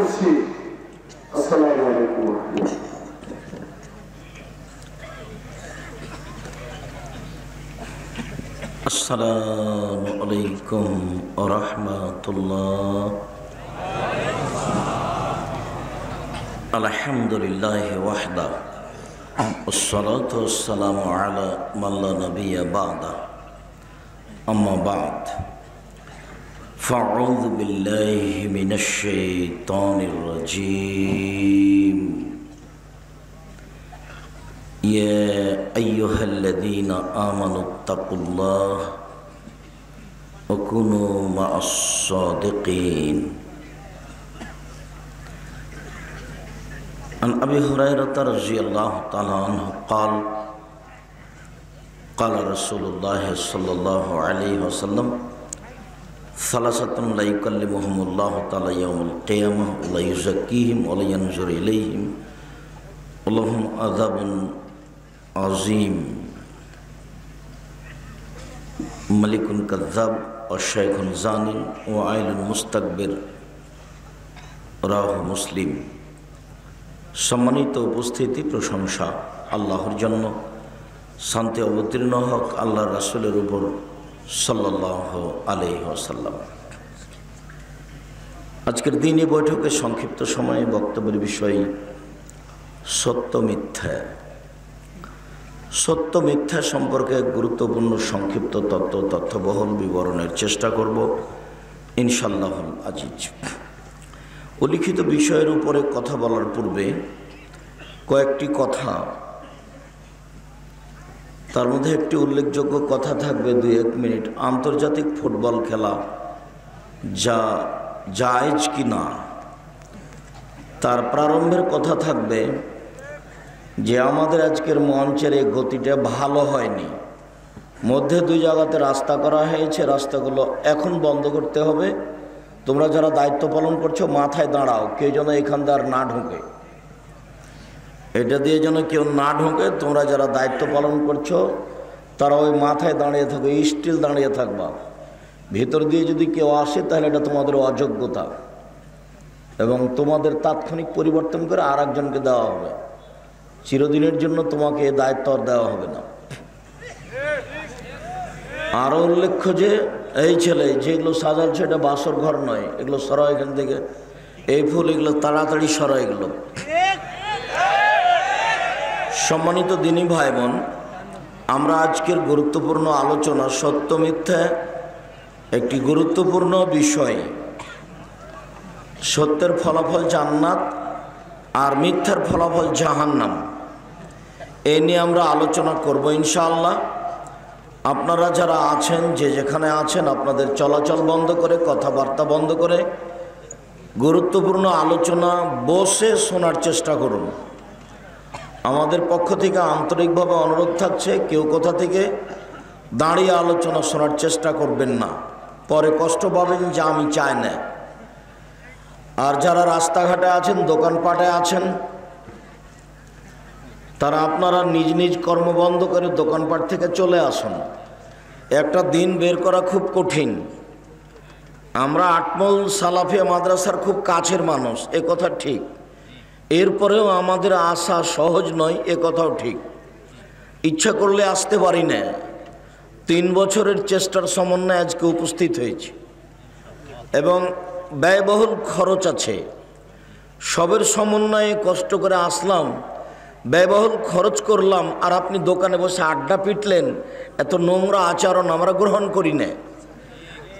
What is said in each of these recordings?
করছি। আসসালামু আলাইকুম। আসসালামু আলাইকুম ওয়া রাহমাতুল্লাহ। আলহামদুলিল্লাহি ওয়াহদা ওয়াসসালাতু ওয়াসসালামু আলা মান লা নাবিয়্যা বা'দা। আম্মা বা'দ। ফাআউযু বিল্লাহি মিনাশ শাইতানির রাজীম। ইয়া আইয়ুহাল্লাযীনা আমানুত্তাকুল্লাহ ওয়া কুনু মা'আস সাদিকিন। عن أبي هريرة رضي الله تعالى عنه قال قال رسول الله صلى الله عليه وسلم ثلاثة لا يكلمهم الله تعالى يوم القيامة ولا يزكيهم ولا ينظر إليهم ولهم عذاب عظيم ملك كذاب وشيخ زان وعيل مستكبر রাওয়াহু মুসলিম। সম্মানিত উপস্থিতি, প্রশংসা আল্লাহর জন্য, শান্তি অবতীর্ণ হক আল্লাহ রাসূলের উপর সাল্লাল্লাহু আলাইহি ওয়াসাল্লাম। আজকের দিনে বৈঠকে সংক্ষিপ্ত সময়ে বক্তব্যের বিষয় সত্য মিথ্যা। সত্য মিথ্যা সম্পর্কে গুরুত্বপূর্ণ সংক্ষিপ্ত তথ্যবহুল বিবরণের চেষ্টা করব ইনশাআল্লাহুল আজিজ। উল্লিখিত বিষয়ের উপরে কথা বলার পূর্বে কয়েকটি কথা, তার মধ্যে একটি উল্লেখযোগ্য কথা থাকবে 2-1 মিনিট। আন্তর্জাতিক ফুটবল খেলা যা জায়েজ কি না তার প্রারম্ভের কথা থাকবে যে আমাদের আজকের মঞ্চের এই গতিটা ভালো হয়নি। মধ্যে 2 জায়গাতে রাস্তা করা হয়েছে, রাস্তাগুলো এখন বন্ধ করতে হবে। তোমরা যারা দায়িত্ব পালন করছো মাথায় দাঁড়াও, কেউ যেন এখান দিয়ে আর না ঢোকে, এটা দিয়ে যেন কেউ না ঢোকে। তোমরা যারা দায়িত্ব পালন করছো তারা ওই মাথায় দাঁড়িয়ে থাকো, স্টিল দাঁড়িয়ে থাকবা। ভিতর দিয়ে যদি কেউ আসে তাহলে এটা তোমাদের অযোগ্যতা এবং তোমাদের তাৎক্ষণিক পরিবর্তন করে আর একজনকে দেওয়া হবে। চিরদিনের জন্য তোমাকে এই দায়িত্ব আর দেওয়া হবে না। আরও উল্লেখ্য যে এই ছেলে যেগুলো সাজাচ্ছে এটা বাসর ঘর নয়, এগুলো সরা এখান থেকে, এই ফুল এগুলো তাড়াতাড়ি সরা এগুলো। সম্মানিত দিনী ভাই বোন, আমরা আজকের গুরুত্বপূর্ণ আলোচনা সত্য মিথ্যা একটি গুরুত্বপূর্ণ বিষয়। সত্যের ফলাফল জান্নাত আর মিথ্যার ফলাফল জাহান্নাম, এই নিয়ে আমরা আলোচনা করব ইনশাআল্লাহ। আপনারা যারা আছেন, যে যেখানে আছেন, আপনাদের চলাচল বন্ধ করে, কথাবার্তা বন্ধ করে গুরুত্বপূর্ণ আলোচনা বসে শোনার চেষ্টা করুন। আমাদের পক্ষ থেকে আন্তরিকভাবে অনুরোধ থাকছে, কেউ কোথা থেকে দাঁড়িয়ে আলোচনা শোনার চেষ্টা করবেন না, পরে কষ্ট পাবেন যে আমি চাই না। আর যারা রাস্তাঘাটে আছেন, দোকানপাটে আছেন, তারা আপনারা নিজ নিজ কর্ম বন্ধ করে দোকানপাট থেকে চলে আসুন। একটা দিন বের করা খুব কঠিন। আমরা আটমল সালাফিয়া মাদ্রাসার খুব কাছের মানুষ, এ কথা ঠিক। এরপরেও আমাদের আসা সহজ নয়, এ কথাও ঠিক। ইচ্ছা করলে আসতে পারি না। 3 বছরের চেষ্টার সমন্বয়ে আজকে উপস্থিত হয়েছি এবং ব্যয়বহুল খরচ আছে। সবের সমন্বয়ে কষ্ট করে আসলাম, ব্যয়বহুল খরচ করলাম, আর আপনি দোকানে বসে আড্ডা পিটলেন। এত নোংরা আচরণ আমরা গ্রহণ করি না।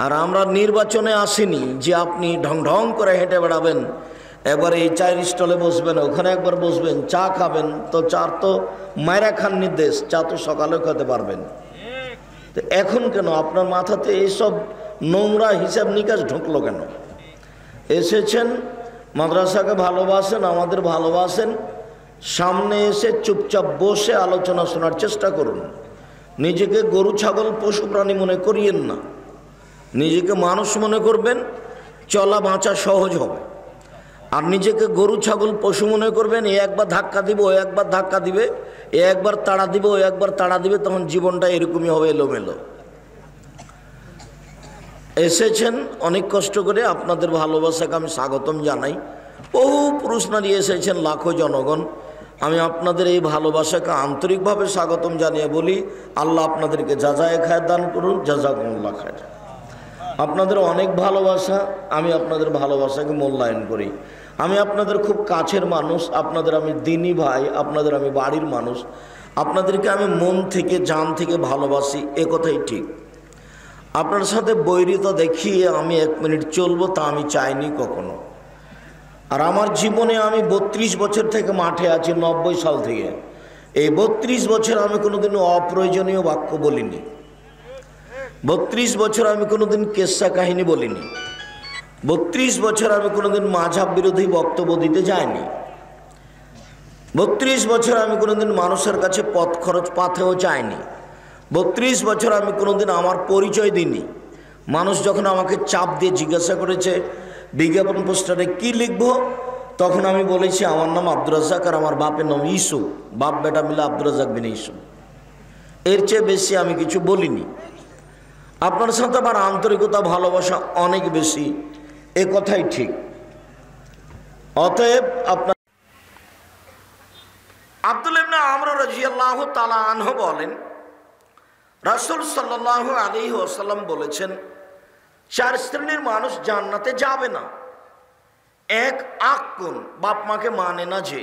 আর আমরা নির্বাচনে আসিনি যে আপনি ঢং ঢং করে হেঁটে বেড়াবেন, এবার এই চায়ের স্টলে বসবেন, ওখানে একবার বসবেন, চা খাবেন। তো চা তো মায়েরা খান নির্দেশ, চা তো সকালেও খেতে পারবেন। তো এখন কেন আপনার মাথাতে এইসব নোংরা হিসাব নিকাশ ঢুকলো কেন? এসেছেন, মাদ্রাসাকে ভালোবাসেন, আমাদের ভালোবাসেন, সামনে এসে চুপচাপ বসে আলোচনা শোনার চেষ্টা করুন। নিজেকে গরু ছাগল পশু প্রাণী মনে করিয়েন না, নিজেকে মানুষ মনে করবেন, চলা বাঁচা সহজ হবে। আর নিজেকে গরু ছাগল পশু মনে করবেন, এ একবার ধাক্কা দিবে, ও একবার ধাক্কা দিবে, এ একবার তাড়া দিবে, ও একবার তাড়া দিবে, তখন জীবনটা এরকমই হবে, এলোমেলো। এসেছেন অনেক কষ্ট করে, আপনাদের ভালোবাসাকে আমি স্বাগতম জানাই। বহু পুরুষ নারী এসেছেন, লাখো জনগণ। আমি আপনাদের এই ভালোবাসাকে আন্তরিকভাবে স্বাগতম জানিয়ে বলি, আল্লাহ আপনাদেরকে যাজায়ে খায়ের দান করুন, জাযাকুমুল্লাহ খায়ের। আপনাদের অনেক ভালোবাসা, আমি আপনাদের ভালোবাসাকে মূল্যায়ন করি। আমি আপনাদের খুব কাছের মানুষ, আপনাদের আমি দিনী ভাই, আপনাদের আমি বাড়ির মানুষ, আপনাদেরকে আমি মন থেকে জান থেকে ভালোবাসি, এ কথাই ঠিক। আপনার সাথে বৈরিতা দেখিয়ে আমি 1 মিনিট চলবো তা আমি চাইনি কখনো। আর আমার জীবনে আমি 32 বছর থেকে মাঠে আছি, 90 সাল থেকে। এই 32 বছর আমি কোনোদিন অপ্রয়োজনীয় বাক্য বলিনি। 32 বছর আমি কোনোদিন কেসা কাহিনী বলিনি। 32 বছর আমি কোনোদিন মাঝহাব বিরোধী বক্তব্য দিতে যাইনি। 32 বছর আমি কোনোদিন মানুষের কাছে পথ খরচ পাথেও চাইনি। 32 বছর আমি কোনোদিন আমার পরিচয় দিইনি। মানুষ যখন আমাকে চাপ দিয়ে জিজ্ঞাসা করেছে বিজ্ঞাপন পোস্টারে কি লিখবো, তখন আমি বলেছি আমার নাম আব্দুর রাজ্জাক আর আমার বাপের নাম ইউসুফ, বাপ বেটা মিলে আব্দুর রাজ্জাক বিন ইউসুফ। এর চেয়ে বেশি আমি কিছু বলিনি। আপনার সাথে আমার আন্তরিকতা ভালোবাসা অনেক বেশি, এ কথাই ঠিক। অতএব আপনার আব্দুল্লাহ ইবনে আমর রাদিয়াল্লাহু তাআলা আনহু বলেন, রাসূল সাল্লাল্লাহু আলাইহি ওয়াসাল্লাম বলেছেন, 4 শ্রেণীর মানুষ জান্নাতে যাবে না। 1 আক্কুন, বাপ মাকে মানে না যে।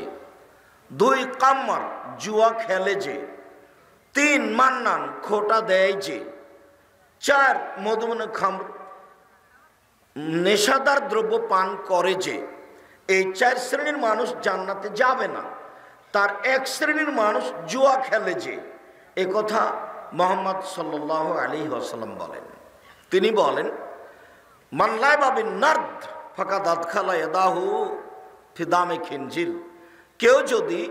2 কাম্মার, জুয়া খেলে যে। 3 মান্নান, খোটা দেয় যে। 4 মধুমনে খামর, নেশাদার দ্রব্য পান করে যে। এই 4 শ্রেণীর মানুষ জান্নাতে যাবে না। তার 1 শ্রেণীর মানুষ জুয়া খেলে যে। এ কথা মুহাম্মদ সাল্লাল্লাহু আলাইহি ওয়াসাল্লাম বলেন। তিনি বলেন, মান লাইবা বিন নারদ ফাকাদ আদখালা ইয়াদাহু ফি দামে খিনজির। কেউ যদি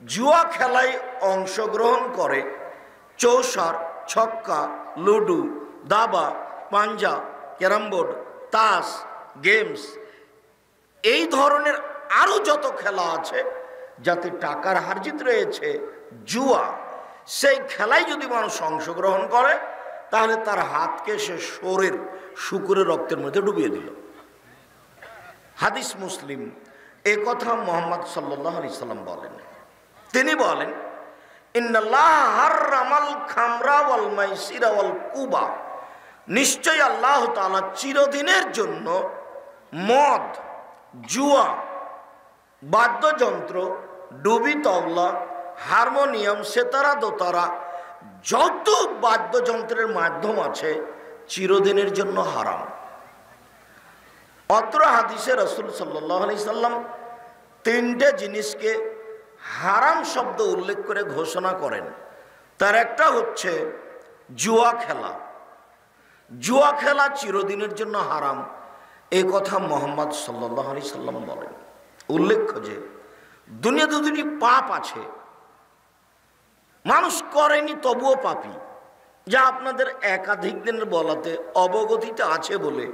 জুয়া খেলায় অংশগ্রহণ করে, চৌসার, ছক্কা, লুডু, দাবা, পাঞ্জা, ক্যারামবোর্ড, তাস, গেমস, এই ধরনের আরও যত খেলা আছে যাতে টাকার হারজিত রয়েছে, জুয়া, সেই খেলায় যদি মানুষ অংশগ্রহণ করে, তাহলে তার হাতকে সে শরীর শুকুরের রক্তের মধ্যে ডুবিয়ে দিল। হাদিস মুসলিম। এ কথা মুহাম্মদ সাল্লাল্লাহু আলাইহি সাল্লাম বলেন। তিনি বলেন, ইন্নাল্লাহ হারামাল খামরা ওয়াল মাইসিরা ওয়াল কুবা। নিশ্চয় আল্লাহ তাআলা চিরদিনের জন্য মদ, জুয়া, বাদ্যযন্ত্র, ডুবি তবলা, হারমোনিয়াম, সেতারা, দোতারা, যত বাদ্যযন্ত্রের মাধ্যম আছে চিরদিনের জন্য হারাম। অত্র হাদিসে রাসূল সাল্লাল্লাহু আলাইহি সাল্লাম 3টে জিনিসকে হারাম শব্দ উল্লেখ করে ঘোষণা করেন। তার একটা হচ্ছে জুয়া খেলা। জুয়া খেলা চিরদিনের জন্য হারাম, এই কথা মুহাম্মদ সাল্লাল্লাহু আলাইহি সাল্লাম বলেন। উল্লেখ্য যে দুনিয়াতে 2টি পাপ আছে, মানুষ করেনি তবুও পাপী, যা আপনাদের একাধিক দিনের বলাতে অবগতিতে আছে বলে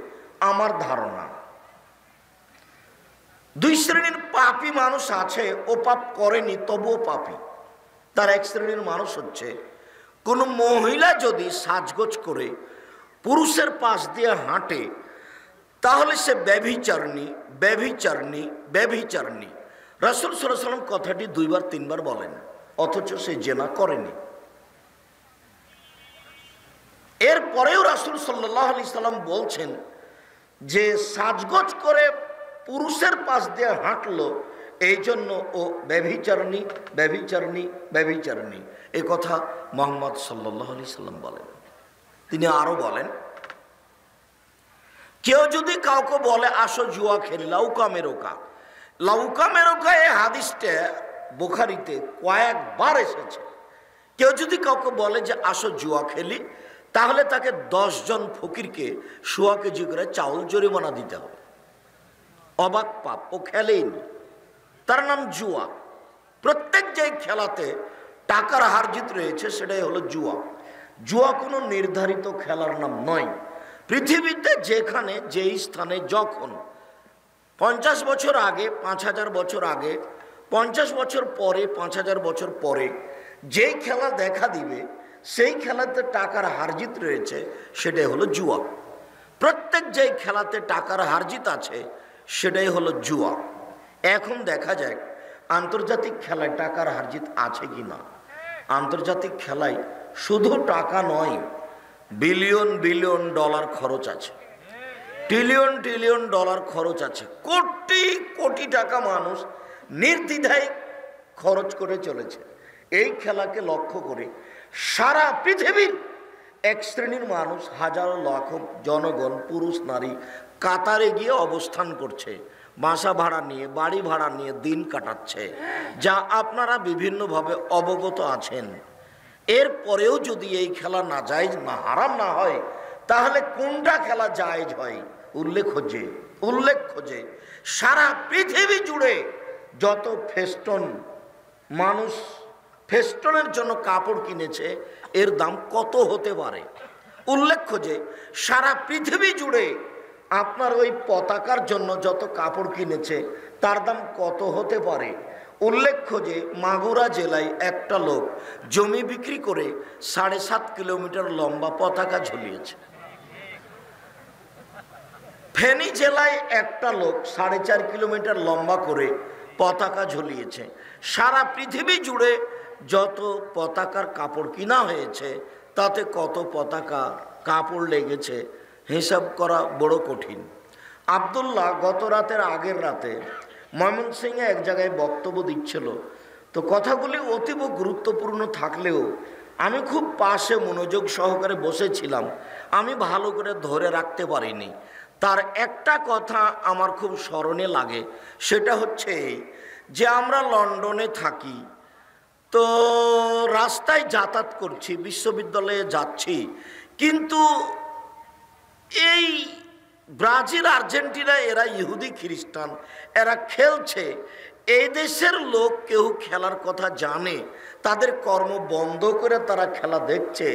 আমার ধারণা। 2 শ্রেণীর পাপী মানুষ আছে, ও পাপ করেনি তবুও পাপী। তার 1 শ্রেণীর মানুষ হচ্ছে, কোনো মহিলা যদি সাজগোজ করে পুরুষের পাশ দিয়ে হাঁটে, তাহলে সে ব্যভিচারিণী, ব্যভিচারিণী, ব্যভিচারিণী। রাসূল সাল্লাল্লাহু আলাইহি ওয়াসাল্লাম কথাটি 2বার 3বার বলেন, অথচ সে জেনা করেনি। এরপরেও রাসূল সাল্লাল্লাহু আলাইহি সাল্লাম বলছেন যে সাজগোজ করে পুরুষের পাশ দিয়ে হাঁটলো, এই জন্য ও ব্যভিচারিণী, ব্যভিচারিণী, ব্যভিচারিণী। এ কথা মুহাম্মদ সাল্লাল্লাহু আলাইহি সাল্লাম বলেন। তিনি আরো বলেন, কেউ যদি কাউকে বলে আসো জুয়া খেলি, লাউকা মেরোকা। লাউকা মেরোকা এই হাদিসটা বুখারীতে কয়েকবার এসেছে। কেউ যদি কাউকে বলে যে আসো জুয়া খেলি, তাহলে তাকে 10 জন ফকিরকে 1.25 কেজি করে চাউল জরিমানা দিতে হবে। অবাক পাপ, ও খেলেইনি, তার নাম জুয়া। প্রত্যেক যে খেলাতে টাকার হারজিত রয়েছে সেটাই হলো জুয়া। জুয়া কোনো নির্ধারিত খেলার নাম নয়। পৃথিবীতে যেখানে, যেই স্থানে, যখন 50 বছর আগে, 5000 বছর আগে, 50 বছর পরে, 5000 বছর পরে যেই খেলা দেখা দিবে, সেই খেলাতে টাকার হারজিত রয়েছে, সেটাই হলো জুয়া। প্রত্যেক যেই খেলাতে টাকার হারজিত আছে সেটাই হলো জুয়া। এখন দেখা যায় আন্তর্জাতিক খেলায় টাকার হারজিত আছে কি না। আন্তর্জাতিক খেলায় শুধু টাকা নয়, বিলিয়ন বিলিয়ন ডলার খরচ আছে, ট্রিলিয়ন ট্রিলিয়ন ডলার খরচ আছে, কোটি কোটি টাকা মানুষ নির্দ্বিধায় খরচ করে চলেছে। এই খেলাকে লক্ষ্য করে সারা পৃথিবীর এক শ্রেণীর মানুষ, হাজারো লাখো জনগণ, পুরুষ নারী কাতারে গিয়ে অবস্থান করছে, বাসা ভাড়া নিয়ে, বাড়ি ভাড়া নিয়ে দিন কাটাচ্ছে, যা আপনারা বিভিন্নভাবে অবগত আছেন। এরপরেও যদি এই খেলা নাজায়েজ না, হারাম না হয়, তাহলে কোনটা খেলা জায়েজ হয়? উল্লেখ খোঁজে সারা পৃথিবী জুড়ে যত ফেস্টন, মানুষ ফেস্টনের জন্য কাপড় কিনেছে, এর দাম কত হতে পারে? উল্লেখ খোঁজে সারা পৃথিবী জুড়ে আপনার ওই পতাকার জন্য যত কাপড় কিনেছে, তার দাম কত হতে পারে? উল্লেখ্য যে মাগুরা জেলায় একটা লোক জমি বিক্রি করে 7.5 কিলোমিটার লম্বা পতাকা ঝুলিয়েছে। ফেনী জেলায় একটা লোক 4.5 কিলোমিটার লম্বা করে পতাকা ঝুলিয়েছে। সারা পৃথিবী জুড়ে যত পতাকার কাপড় কিনা হয়েছে, তাতে কত পতাকা কাপড় লেগেছে হিসাব করা বড় কঠিন। আব্দুল্লাহ গত রাতের আগের রাতে ময়মনসিংহে এক জায়গায় বক্তব্য দিচ্ছিল, তো কথাগুলি অতীব গুরুত্বপূর্ণ থাকলেও আমি খুব পাশে মনোযোগ সহকারে বসেছিলাম, আমি ভালো করে ধরে রাখতে পারিনি। তার একটা কথা আমার খুব স্মরণে লাগে, সেটা হচ্ছে যে আমরা লন্ডনে থাকি, তো রাস্তায় যাতায়াত করছি, বিশ্ববিদ্যালয়ে যাচ্ছি, কিন্তু এই ব্রাজিল আর্জেন্টিনা এরা ইহুদি খ্রিস্টান, এরা খেলছে, এই দেশের লোক কেউ খেলার কথা জানে, তাদের কর্ম বন্ধ করে তারা খেলা দেখছে,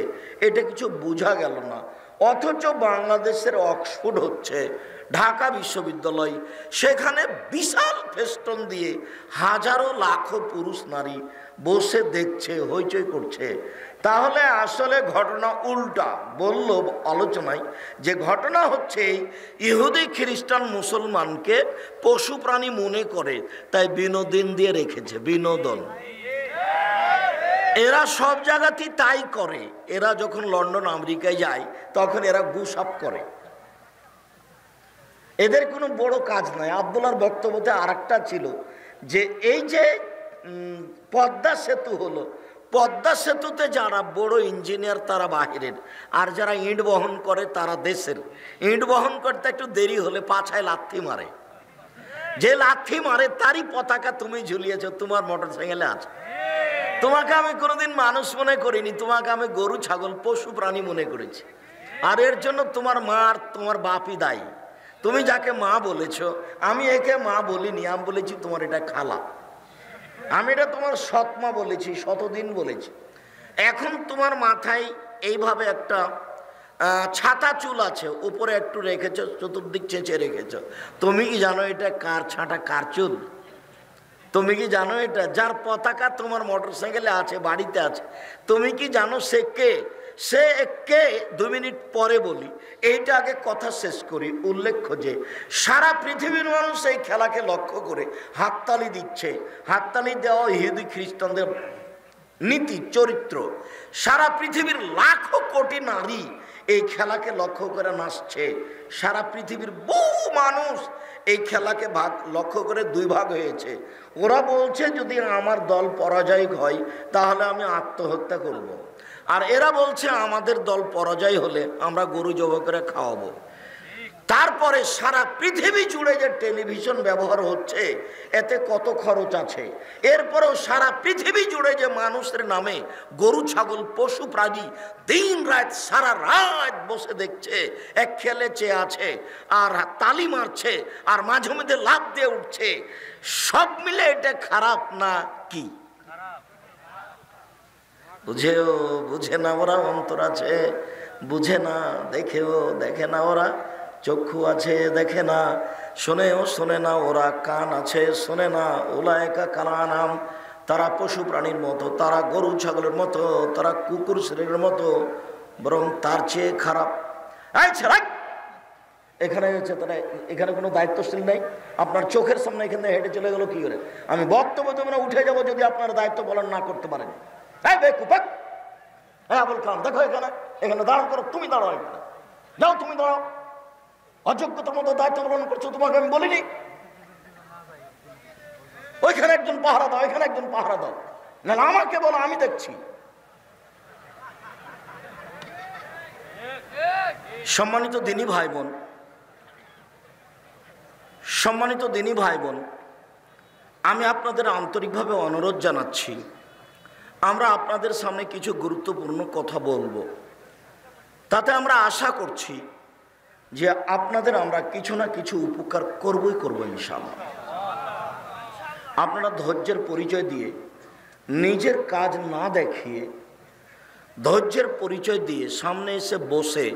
এটা কিছু বোঝা গেল না। অথচ বাংলাদেশের অক্সফোর্ড হচ্ছে, ঢাকা বিশ্ববিদ্যালয়, সেখানে বিশাল ফেস্টন দিয়ে হাজারো লাখো পুরুষ নারী বসে দেখছে, হইচই করছে। তাহলে আসলে ঘটনা উল্টা বলল আলোচনায়, যে ঘটনা হচ্ছে ইহুদি খ্রিস্টান মুসলমানকে পশু প্রাণী মনে করে, তাই বিনোদন দিয়ে রেখেছে, বিনোদন। এরা সব জায়গাতেই তাই করে। এরা যখন লন্ডন আমেরিকায় যায়, তখন এরা গুসাপ করে, এদের কোনো বড় কাজ নাই। আব্দুল্লাহর বক্তব্যতে আরেকটা ছিল যে এই যে পদ্মা সেতু হলো, পদ্মা সেতুতে যারা বড় ইঞ্জিনিয়ার তারা বাহিরের, আর যারা ইট বহন করে তারা দেশের। ইট বহন করতে একটু দেরি হলে পাছায় লাথি মারে, যে লাথি মারে তারই পতাকা তুমি ঝুলিয়েছ, তোমার মোটর সাইকেলে আছে। তোমাকে আমি কোনোদিন মানুষ মনে করিনি, তোমাকে আমি গরু ছাগল পশু প্রাণী মনে করেছি, আর এর জন্য তোমার মা আর তোমার বাপই দায়ী। তুমি যাকে মা বলেছ, আমি একে মা বলিনি, আমি বলেছি তোমার এটা খালা, আমি এটা তোমার সৎমা বলেছি, শতদিন বলেছি। এখন তোমার মাথায় এইভাবে একটা ছাতা চুল আছে, উপরে একটু রেখেছ, চতুর্দিক চেঁচে রেখেছ। তুমি কি জানো এটা কার ছাঁটা, কার চুল? তুমি কি জানো এটা? যার পতাকা তোমার মোটর সাইকেলে আছে, বাড়িতে আছে, তুমি কি জানো সে কে? সে কে 2 মিনিট পরে বলি, এইটা আগে কথা শেষ করি। উল্লেখ্য যে সারা পৃথিবীর মানুষ এই খেলাকে লক্ষ্য করে হাততালি দিচ্ছে। হাততালি দেওয়া ইহুদি খ্রিস্টানদের নীতি চরিত্র। সারা পৃথিবীর লাখো কোটি নারী এই খেলাকে লক্ষ্য করে নাচছে। সারা পৃথিবীর বহু মানুষ এই খেলাকে লক্ষ্য করে 2 ভাগ হয়েছে। ওরা বলছে যদি আমার দল পরাজয় হয় তাহলে আমি আত্মহত্যা করব। আর এরা বলছে আমাদের দল পরাজয় হলে আমরা গরু জবাই করে খাওয়াবো। তারপরে সারা পৃথিবী জুড়ে যে টেলিভিশন ব্যবহার হচ্ছে, এতে কত খরচ আছে। এরপরেও সারা পৃথিবী জুড়ে যে মানুষের নামে গরু ছাগল পশু প্রাণী দিন রাত সারা রাত বসে দেখছে, এক খেলে চেয়ে আছে আর তালি মারছে আর মাঝে মধ্যে লাফ দিয়ে উঠছে, সব মিলে এটা খারাপ না কি? বুঝে না ওরা, অন্তর আছে বুঝে না, দেখে না ওরা, চক্ষু আছে দেখে না, শোনে না ওরা, কান আছে শোনে না। উলায়েকা কালানাম, তারা পশু প্রাণীর মতো, তারা গরু ছাগলের মতো, তারা কুকুর শ্রেণীর মতো, বরং তার চেয়ে খারাপ। এখানে হচ্ছে তারা এখানে কোনো দায়িত্বশীল নেই। আপনার চোখের সামনে এখানে হেঁটে চলে গেল কি করে? আমি বক্তব্য তোমরা উঠে যাবো যদি আপনার দায়িত্ব পালন না করতে পারেন। হ্যাঁ বেকুপাক, হ্যাঁ আবুল কালাম, দেখো এখানে এখানে দাঁড়ান করো, তুমি দাঁড়াও, এখানে যাও, তুমি দাঁড়াও। অযোগ্যতার মতো দায়িত্ব পালন করছো, তোমাকে আমি বলিনি ওইখানে একজন পাহারা দাও, এখানে একজন পাহারা দাও, না আমাকে বলো, আমি দেখছি। সম্মানিত দিনী ভাই বোন, সম্মানিত দিনী ভাই বোন, আমি আপনাদের আন্তরিকভাবে অনুরোধ জানাচ্ছি, আমরা আপনাদের সামনে কিছু গুরুত্বপূর্ণ কথা বলবো। তাতে আমরা আশা করছি যে আপনাদের আমরা কিছু না কিছু উপকার করবই করব ইনশাআল্লাহ। আপনারা ধৈর্যের পরিচয় দিয়ে, নিজের কাজ না দেখিয়ে ধৈর্যের পরিচয় দিয়ে সামনে এসে বসে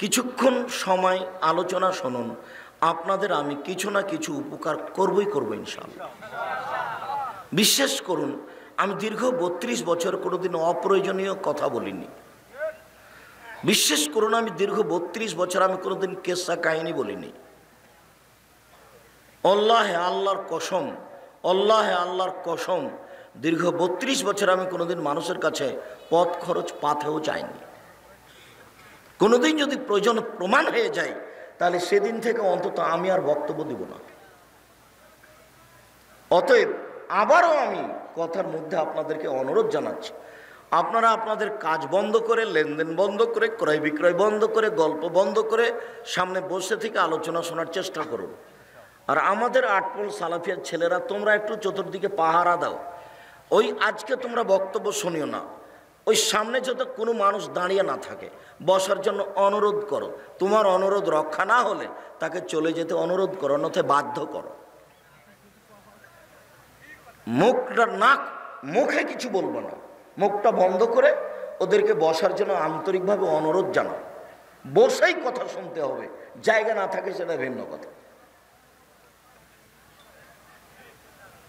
কিছুক্ষণ সময় আলোচনা শুনুন। আপনাদের আমি কিছু না কিছু উপকার করবই করব ইনশাআল্লাহ। বিশ্বাস করুন, আমি দীর্ঘ 32 বছর কোনোদিন অপ্রয়োজনীয় কথা বলিনি। বিশ্বাস করুন, আমি দীর্ঘ 32 বছর আমি কোনোদিন কেসা কাহিনী বলিনি। আল্লাহে আল্লাহর কসম, আল্লাহে আল্লাহর কসম, দীর্ঘ 32 বছর আমি কোনোদিন মানুষের কাছে পথ খরচ পাথেও যাইনি। কোনোদিন যদি প্রয়োজন প্রমাণ হয়ে যায় তাহলে সেদিন থেকে অন্তত আমি আর বক্তব্য দিব না। অতএব আবারও আমি কথার মধ্যে আপনাদেরকে অনুরোধ জানাচ্ছি, আপনারা আপনাদের কাজ বন্ধ করে, লেনদেন বন্ধ করে, ক্রয় বিক্রয় বন্ধ করে, গল্প বন্ধ করে সামনে বসে থেকে আলোচনা শোনার চেষ্টা করুন। আর আমাদের আটপল সালাফিয়ার ছেলেরা, তোমরা একটু চতুর্দিকে পাহারা দাও। ওই আজকে তোমরা বক্তব্য শুনিও না, ওই সামনে যত কোনো মানুষ দাঁড়িয়ে না থাকে বসার জন্য অনুরোধ করো। তোমার অনুরোধ রক্ষা না হলে তাকে চলে যেতে অনুরোধ করো, অন্যথায় বাধ্য করো। মুখটা নাক মুখে কিছু বলবো না, মুখটা বন্ধ করে ওদেরকে বসার জন্য আন্তরিকভাবে অনুরোধ জানাও। বসেই কথা শুনতে হবে, জায়গা না থাকে সেটা ভিন্ন কথা।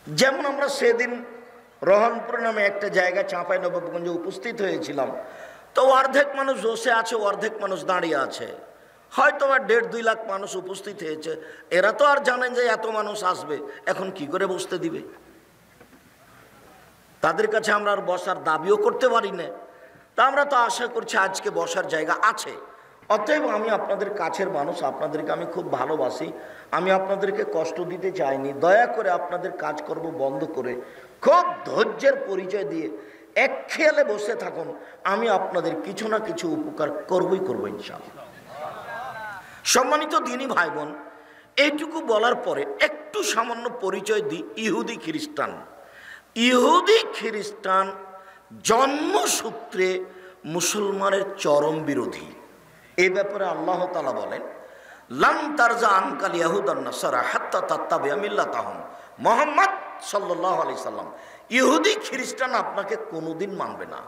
যেমন আমরা সেদিন রহনপুর নামে একটা জায়গা চাঁপাইনবাবগঞ্জে উপস্থিত হয়েছিলাম, তো অর্ধেক মানুষ বসে আছে, অর্ধেক মানুষ দাঁড়িয়ে আছে। হয়তো আর 1.5-2 লাখ মানুষ উপস্থিত হয়েছে। এরা তো আর জানেন যে এত মানুষ আসবে, এখন কি করে বসতে দিবে? তাদের কাছে আমরা আর বসার দাবিও করতে পারি না। তা আমরা তো আশা করছি আজকে বসার জায়গা আছে। অতএব আমি আপনাদের কাছের মানুষ, আপনাদেরকে আমি খুব ভালোবাসি, আমি আপনাদেরকে কষ্ট দিতে চাইনি। দয়া করে আপনাদের কাজকর্ম বন্ধ করে খুব ধৈর্যের পরিচয় দিয়ে এক খেয়ালে বসে থাকুন। আমি আপনাদের কিছু না কিছু উপকার করবই করবো ইনশাআল্লাহ। সম্মানিত দিনী ভাই বোন, এইটুকু বলার পরে একটু সামান্য পরিচয় দিই। ইহুদি খ্রিস্টান, ইহুদি খ্রিস্টান জন্মসূত্রে মুসলমানের চরম বিরোধী। এই ব্যাপারে আল্লাহ তাআলা বলেন, লান তারজা আনকাল ইয়াহুদান নাসারা হাত্তা তাত্তাবিআ মিল্লাতাহুম। মুহাম্মদ সাল্লাল্লাহু আলাইহি সাল্লাম, ইহুদি খ্রিস্টান আপনাকে কোনোদিন মানবে না,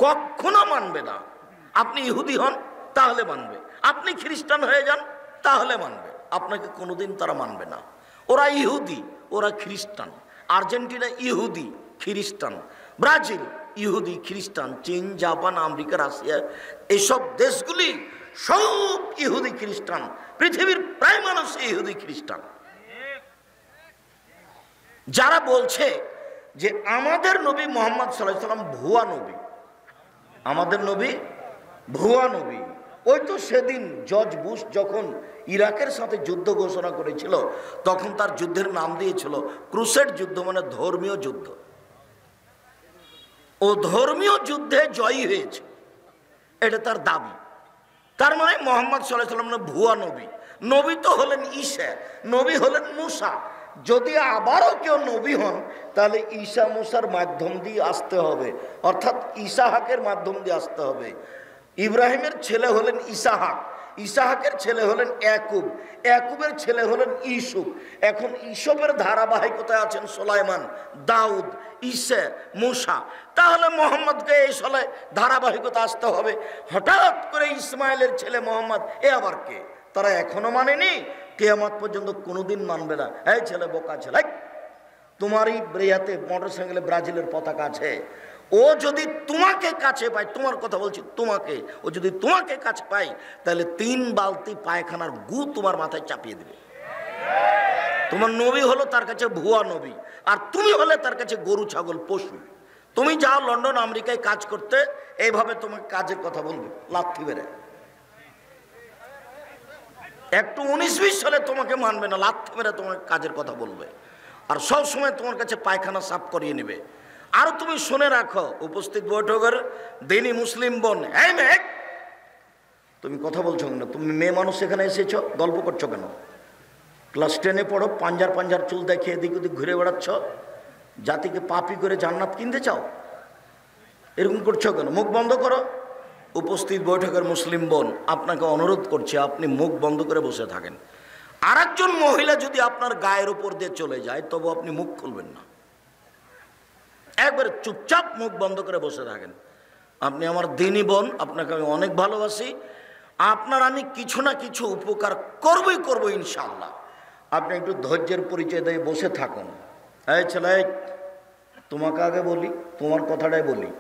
কখনো মানবে না। আপনি ইহুদি হন তাহলে মানবে, আপনি খ্রিস্টান হয়ে যান তাহলে মানবে, আপনাকে কোনোদিন তারা মানবে না। ওরা ইহুদি, ওরা খ্রিস্টান। আর্জেন্টিনা ইহুদি খ্রিস্টান, ব্রাজিল ইহুদি খ্রিস্টান, চীন, জাপান, আমেরিকা, রাশিয়া, এসব দেশগুলি সব ইহুদি খ্রিস্টান। পৃথিবীর প্রায় মানুষ ইহুদি খ্রিস্টান। যারা বলছে যে আমাদের নবী মুহাম্মদ সাল্লাল্লাহু আলাইহি সাল্লাম ভুয়া নবী, আমাদের নবী ভুয়া নবী, ওই তো সেদিন জর্জ বুশ যখন ইরাকের সাথে যুদ্ধ ঘোষণা করেছিল তখন তার যুদ্ধের নাম দিয়েছিল ক্রুসেড যুদ্ধ, মানে ধর্মীয় যুদ্ধ। ও ধর্মীয় যুদ্ধে জয়ী হয়েছে, এটা তার দাবি। তার মানে মুহাম্মদ সাল্লাল্লাহু আলাইহি সাল্লাম ভুয়া নবী। নবী তো হলেন ঈসা, নবী হলেন মুসা। যদি আবারও কেউ নবী হন তাহলে ঈসা মুসার মাধ্যম দিয়ে আসতে হবে, অর্থাৎ ইসাহাকের মাধ্যম দিয়ে আসতে হবে। ইব্রাহিমের ছেলে হলেন ইসাহাক, ইসাহাকের ছেলে হলেন ইয়াকুব, ইয়াকুবের ছেলে হলেন ইউসুফ। এখন ইসবের ধারাবাহিকতায় আছেন সুলাইমান, দাউদ, ঈসা, মুসা। তাহলে মোহাম্মদকে এই সলে ধারাবাহিকতা আসতে হবে। হঠাৎ করে ইসমাইলের ছেলে মোহাম্মদ, এ আবার কে? তারা এখনো মানেনি, কিয়ামত পর্যন্ত কোনোদিন মানবে না। এই ছেলে বোকা ছেলে, তোমারই ব্রেয়াতে মোটর সাইকেলে ব্রাজিলের পতাকা আছে, ও যদি তোমাকে কাছে পায়, তোমার কথা বলছি তোমাকে, ও যদি তোমাকে কাছে পায় তাহলে 3 বালতি পায়খানার গু তোমার মাথায় চাপিয়ে দেবে। তোমার নবী হলো তার কাছে ভুয়া নবী, আর তুমি হলে তার কাছে গরু ছাগল পশু। তুমি যাও লন্ডন আমেরিকায় কাজ করতে, এইভাবে তোমাকে কাজের কথা বলবে লাথি বেড়ে। একটু 19-20 হলে তোমাকে মানবে না, লাথি মেরে তোমাকে কাজের কথা বলবে, আর সব সময় তোমার কাছে পায়খানা সাফ করিয়ে নেবে। আর তুমি শুনে রাখো, উপস্থিত বৈঠকের দিনী মুসলিম বোন, এই মেয়ে তুমি কথা বলছো কেন? তুমি মেয়ে মানুষ এখানে এসেছো, গল্প করছো কেন? ক্লাস 10-এ পড়ো, পাঞ্জার চুল দেখিয়ে এদিক ওদিক ঘুরে বেড়াচ্ছ, জাতিকে পাপি করে জান্নাত কিনতে চাও, এরকম করছো কেন? মুখ বন্ধ করো। উপস্থিত বৈঠকের মুসলিম বোন, আপনাকে অনুরোধ করছি আপনি মুখ বন্ধ করে বসে থাকেন। আর একজন মহিলা যদি আপনার গায়ের উপর দিয়ে চলে যায় তবু আপনি মুখ খুলবেন না, একবারে চুপচাপ মুখ বন্ধ করে বসে থাকেন। আপনি আমার দিনী বোন, আপনাকে আমি অনেক ভালোবাসি, আপনার আমি কিছু না কিছু উপকার করবো ইনশাআল্লাহ। আপনি একটু ধৈর্যের পরিচয় দিয়ে বসে থাকুন। এই ছেলে, তোমাকে আগে বলি, তোমার কথাটাই বলি,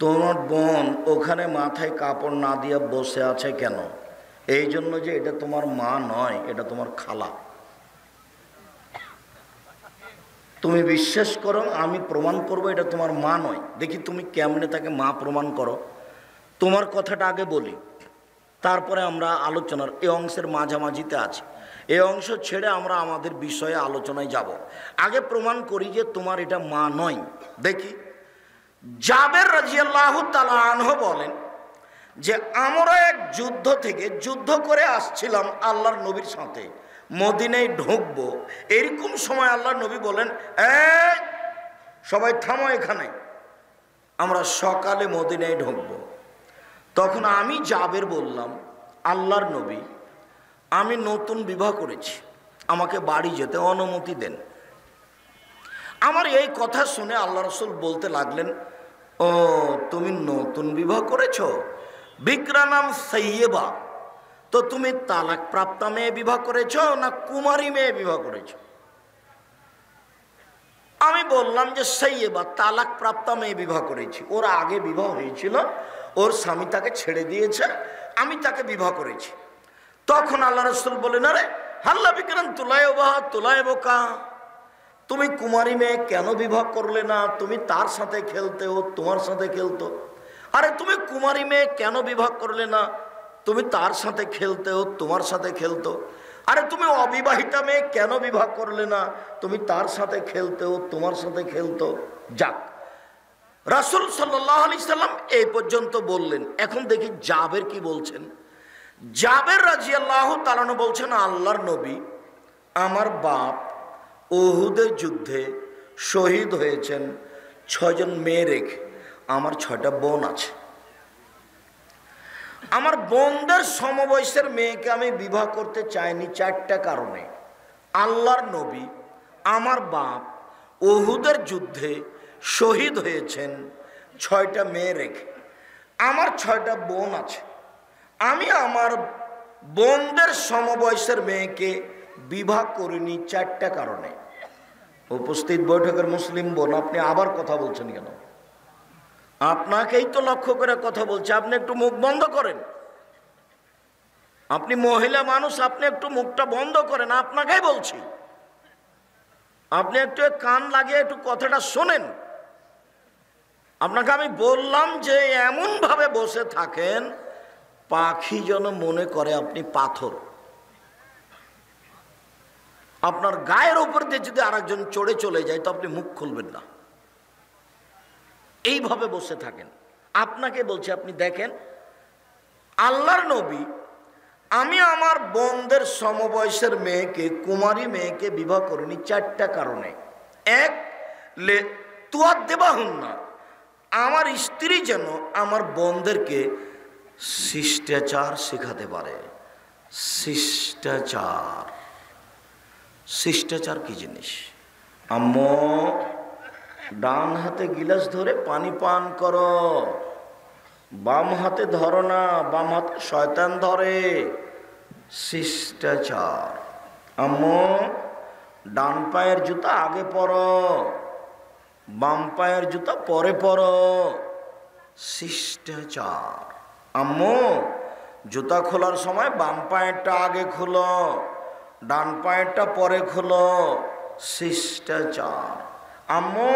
তোমার বোন ওখানে মাথায় কাপড় না দিয়ে বসে আছে কেন? এই জন্য যে এটা তোমার মা নয়, এটা তোমার খালা। তুমি বিশ্বাস করো, আমি প্রমাণ করব এটা তোমার মা নয়। দেখি তুমি কেমনে তাকে মা প্রমাণ করো। তোমার কথাটা আগে বলি, তারপরে আমরা আলোচনার এই অংশের মাঝামাঝিতে আছি। এই অংশ ছেড়ে আমরা আমাদের বিষয়ে আলোচনায় যাব। আগে প্রমাণ করি যে তোমার এটা মা নয়। দেখি, জাবের রাদিয়াল্লাহু তাআলা আনহু বলেন যে আমরা এক যুদ্ধ করে আসছিলাম আল্লাহর নবীর সাথে, মদিনায় ঢুকবো, এরকম সময় আল্লাহর নবী বলেন, এই সবাই থামো এখানে, আমরা সকালে মদিনায় ঢুকবো। তখন আমি জাবের বললাম, আল্লাহর নবী, আমি নতুন বিবাহ করেছি, আমাকে বাড়ি যেতে অনুমতি দেন। আমার এই কথা শুনে আল্লাহ রাসূল বলতে লাগলেন, ও তুমি নতুন বিবাহ করেছো, বিকরা নাম সাইয়েবা, তো তুমি তালাক প্রাপ্তা মেয়ে বিবাহ করেছো না কুমারী মেয়ে বিবাহ করেছো? আমি বললাম যে সাইয়েবা, তালাক প্রাপ্তা মেয়ে বিবাহ করেছি। ওর আগে বিবাহ হয়েছিল, ওর স্বামী তাকে ছেড়ে দিয়েছে, আমি তাকে বিবাহ করেছি। তখন আল্লাহ রাসূল বলেন, আরে হাল্লা বিকরান তুলায়বকা, তুমি কুমারী মেয়ে কেন বিবাহ করলে না? তুমি তার সাথে খেলতে, ও তোমার সাথে খেলতো। আরে তুমি কুমারী মেয়ে কেন বিবাহ করলে না? তুমি তার সাথে খেলতে, ও তোমার সাথে খেলতো। আরে তুমি অবিবাহিতা মেয়ে কেন বিবাহ করলে না? তুমি তার সাথে খেলতে, ও তোমার সাথে খেলতো। যাক, রাসূল সাল্লাল্লাহু আলাইহি সাল্লাম এই পর্যন্ত বললেন। এখন দেখি জাবের কি বলছেন। জাবের রাদিয়াল্লাহু তাআলা আনহু বলছেন, আল্লাহর নবী, আমার বাপ উহুদের যুদ্ধে শহীদ হয়েছেন 6 জন মেয়ে রেখে। আমার 6টা বোন আছে। আমার বোনদের সমবয়সের মেয়েকে আমি বিবাহ করতে চাইনি 4টা কারণে। আল্লাহর নবী, আমার বাপ উহুদের যুদ্ধে শহীদ হয়েছেন 6টা মেয়ে রেখে। আমার 6টা বোন আছে, আমি আমার বোনদের সমবয়সের মেয়েকে বিবাহ করিনি 4টা কারণে। উপস্থিত বৈঠকের মুসলিম বোন, আপনি আবার কথা বলছেন কেন? আপনাকেই তো লক্ষ্য করে কথা বলছে, আপনি একটু মুখ বন্ধ করেন। আপনি মহিলা মানুষ, আপনি একটু মুখটা বন্ধ করেন, আপনাকেই বলছি। আপনি একটু কান লাগিয়ে একটু কথাটা শোনেন। আপনাকে আমি বললাম যে এমন ভাবে বসে থাকেন পাখি যেন মনে করে আপনি পাথর। আপনার গায়ের উপর দিয়ে যদি আরেকজন চড়ে চলে যায় তো আপনি মুখ খুলবেন না, এইভাবে বসে থাকেন। আপনাকে বলছি, আপনি দেখেন, আল্লাহর নবী, আমি আমার বোনদের সমবয়সের মেয়েকে, কুমারী মেয়েকে বিবাহ করিনি 4টা কারণে। 1, লে তুয়ার দেবা হন না, আমার স্ত্রী যেন আমার বোনদেরকে শিষ্টাচার শেখাতে পারে। শিষ্টাচার কি জিনিস? আম্মু, ডান হাতে গিলাস ধরে পানি পান করো, বাম হাতে ধরো না, বাম হাতে শয়তান ধরে। শিষ্টাচার। আম্মু, ডান পায়ের জুতা আগে পরো, বাম পায়ের জুতা পরে পরো, শিষ্টাচার। আম্মু জুতা খোলার সময় বাম পায়েরটা আগে খোলো, ডান পায়েরটা পরে খোলো, শিষ্টাচার। আম্মু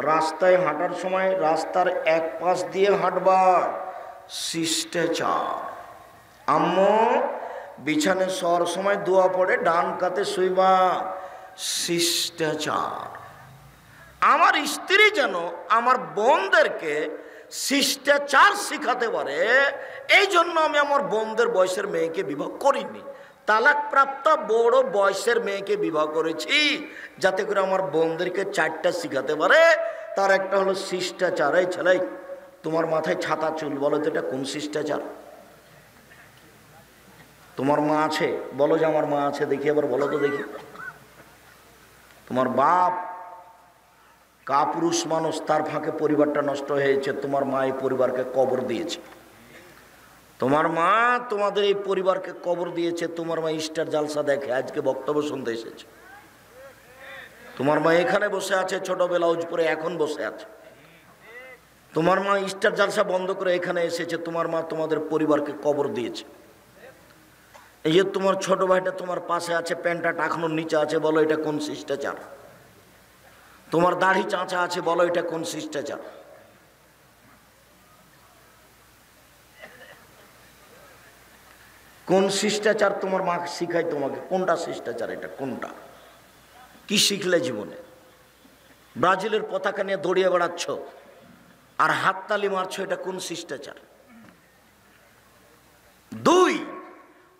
রাস্তায় হাঁটার সময় রাস্তার এক পাশ দিয়ে হাঁটবা, শিষ্টাচার। আম্মু বিছানে শোয়ার সময় দোয়া পড়ে ডান কাতে শুইবা, শিষ্টাচার। আমার স্ত্রী যেন আমার বোনদেরকে শিষ্টাচার শিখাতে পারে, এই জন্য আমি আমার বোনদের বয়সের মেয়েকে বিবাহ করিনি। তালাকপ্রাপ্ত বড় বয়সের মেয়েকে বিবাহ করেছি যাতে করে আমার বোনদেরকে চারটা শিখাতে পারে। তার একটা হলো শিষ্টাচার। এই ছেলে, তোমার মাথায় ছাতা চুল, বলো তো এটা কোন শিষ্টাচার? তোমার মা আছে? বলো যে আমার মা আছে, দেখি এবার বলো তো দেখি। তোমার বাপ কাপুরুষ মানুষ, তার ফাঁকে পরিবারটা নষ্ট হয়েছে। তোমার মা এই পরিবারকে কবর দিয়েছে। তোমার মা তোমাদের এই পরিবারকে কবর দিয়েছে। তোমার মা স্টার জালসা দেখে, আজকে বক্তব্য শুনতে এসেছে। তোমার মা এখানে বসে আছে, ছোট ব্লাউজ পরে এখন বসে আছে। তোমার মা স্টার জালসা বন্ধ করে এখানে এসেছে। তোমার মা তোমাদের পরিবারকে কবর দিয়েছে। এই যে তোমার ছোট ভাইটা তোমার পাশে আছে, প্যান্টটা টাকানোর নিচে আছে, বলো এটা কোন শিষ্টাচার? তোমার দাড়ি চাঁচা আছে, বলো এটা কোন শিষ্টাচার? কোন শিষ্টাচার তোমার মা শিখায় তোমাকে? কোনটা শিষ্টাচার? এটা কোনটা? কি শিখলে জীবনে? ব্রাজিলের পতাকা নিয়ে দৌড়িয়ে বেড়াচ্ছ আর হাততালি মারছো, এটা কোন শিষ্টাচার? দুই,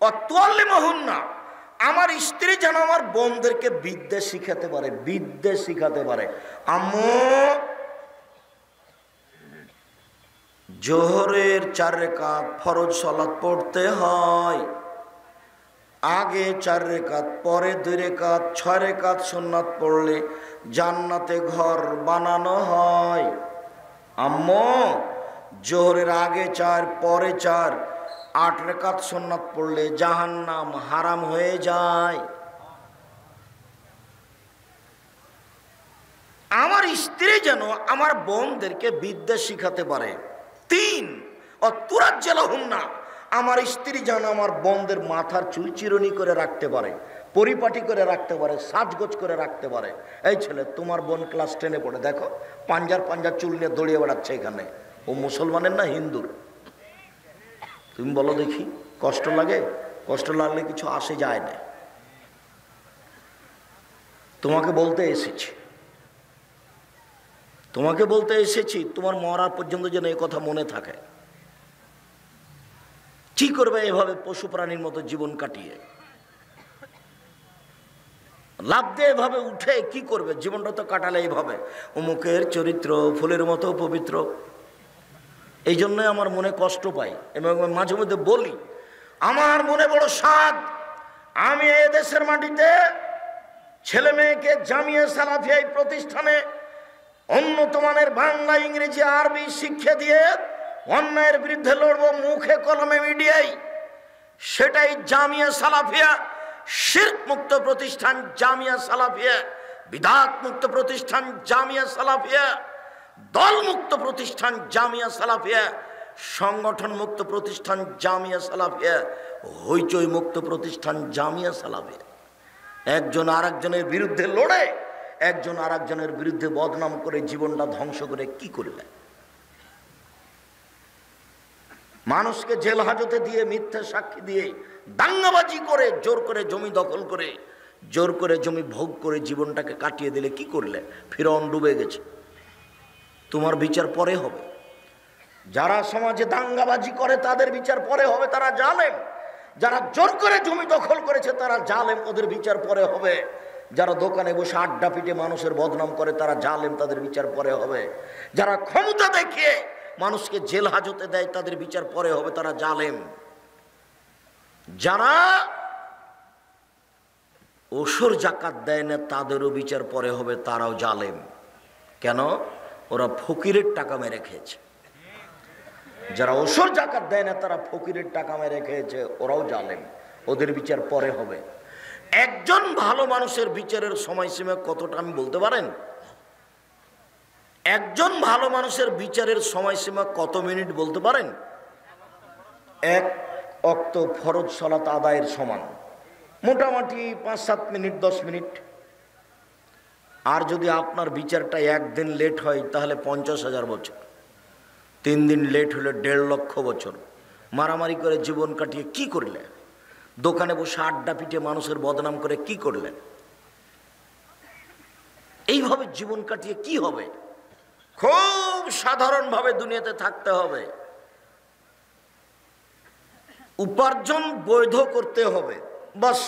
অতুয়াল্লিমহুন্না, আমার স্ত্রী যেন আমার বোনদেরকে বিদ্যে শিখাতে পারে, বিদ্যে শিখাতে পারে। আম্মু জোহরের 4 রাকাত ফরজ সালাত পড়তে হয়, আগে 4 রাকাত, পরে 2 রাকাত, 6 রাকাত সুন্নাত পড়লে জান্নাতে ঘর বানানো হয়। আম্মু জোহরের আগে 4, পরে 4, 8 রাকাত সুন্নাত পড়লে জাহান্নাম হারাম হয়ে যায়। আমার স্ত্রী যেন আমার বোনদেরকে বিদ্যা শিখাতে পারে। 3, অতুরাজ্জালাহুন্না, আমার স্ত্রী যেন আমার বোনদের মাথার চুল চিরুনি করে রাখতে পারে, পরিপাটি করে রাখতে পারে, সাজগোজ করে রাখতে পারে। এই ছেলে, তোমার বোন ক্লাস 10-এ পড়ে, দেখো পাঞ্জার চুল নিয়ে দৌড়িয়ে বেড়াচ্ছে এখানে। ও মুসলমানের না হিন্দুর? তুমি বলো দেখি, কষ্ট লাগে? কষ্ট লাগলে কিছু আসে যায় না। তোমাকে বলতে এসেছি, তোমাকে বলতে এসেছি, তোমার মরা পর্যন্ত যেন এই কথা মনে থাকে। কি করবে এভাবে পশু প্রাণীর মতো জীবন কাটিয়ে? লাভ দিয়ে এভাবে উঠে কি করবে? জীবনটা তো কাটালে এইভাবে। অমুকের চরিত্র ফুলের মতো পবিত্র। এই জন্যই আমার মনে কষ্ট পাই এবং মাঝে মধ্যে বলি, আমার মনে বড় স্বাদ, আমি এ দেশের মাটিতে ছেলে মেয়েকে জামিয়া সালাফিয়া এই প্রতিষ্ঠানে উন্নত মানের বাংলা, ইংরেজি, আরবি শিক্ষা দিয়ে অন্যায়ের বিরুদ্ধে লড়বো, মুখে কলমে মিডিয়ায়। সেটাই জামিয়া সালাফিয়া, শিরক মুক্ত প্রতিষ্ঠান জামিয়া সালাফিয়া, বিদআত মুক্ত প্রতিষ্ঠান জামিয়া সালাফিয়া, দল মুক্ত প্রতিষ্ঠান জামিয়া সালাফিয়া, সংগঠন মুক্ত প্রতিষ্ঠান জামিয়া সালাফিয়া, হইচই মুক্ত প্রতিষ্ঠান জামিয়া সালাফিয়া। একজন আরেকজনের বিরুদ্ধে লড়ে, একজন আরেকজনের বিরুদ্ধে বদনাম করে জীবনটা ধ্বংস করে কি করবে? মানুষকে জেল হাজতে দিয়ে, মিথ্যা সাক্ষী দিয়ে, দাঙ্গাবাজি করে, জোর করে জমি দখল করে, জোর করে জমি ভোগ করে জীবনটাকে কাটিয়ে দিলে কি করলে? ফিরআউন ডুবে গেছে। তোমার বিচার পরে হবে। যারা সমাজে দাঙ্গাবাজি করে তাদের বিচার পরে হবে, তারা জালেম। যারা জোর করে জমি দখল করেছে তারা জালেম, ওদের বিচার পরে হবে। যারা দোকানে বসে আড্ডা পিটে মানুষের বদনাম করে তারা জালেম, তাদের বিচার পরে হবে। যারা ক্ষমতা দেখিয়ে মানুষকে জেল হাজতে দেয় তাদের বিচার পরে হবে, তারা জালেম। যারা ওসর জাকাত দেয় না তাদেরও বিচার পরে হবে, তারাও জালেম। কেন? ওরা ফকিরের টাকা মেরে খেয়েছে। যারা ওসর জাকাত দেয় না তারা ফকিরের টাকা মেরে খেয়েছে, ওরাও জালেম, ওদের বিচার পরে হবে। একজন ভালো মানুষের বিচারের সময়সীমা কতটা আমি বলতে পারেন? একজন ভালো মানুষের বিচারের সময়সীমা কত মিনিট বলতে পারেন? এক ওয়াক্ত ফরজ সালাত আদায়ের সমান, মোটামুটি 5-7 মিনিট, 10 মিনিট। আর যদি আপনার বিচারটা একদিন লেট হয় তাহলে 50,000 বছর, 3 দিন লেট হলে 1.5 লক্ষ বছর। মারামারি করে জীবন কাটিয়ে কি করলে? দোকানে বসে আড্ডা পিটে মানুষের বদনাম করে কি করলেন? এইভাবে জীবন কাটিয়ে কি হবে? খুব সাধারণভাবে দুনিয়াতে থাকতে হবে, উপার্জন বৈধ করতে হবে, বাস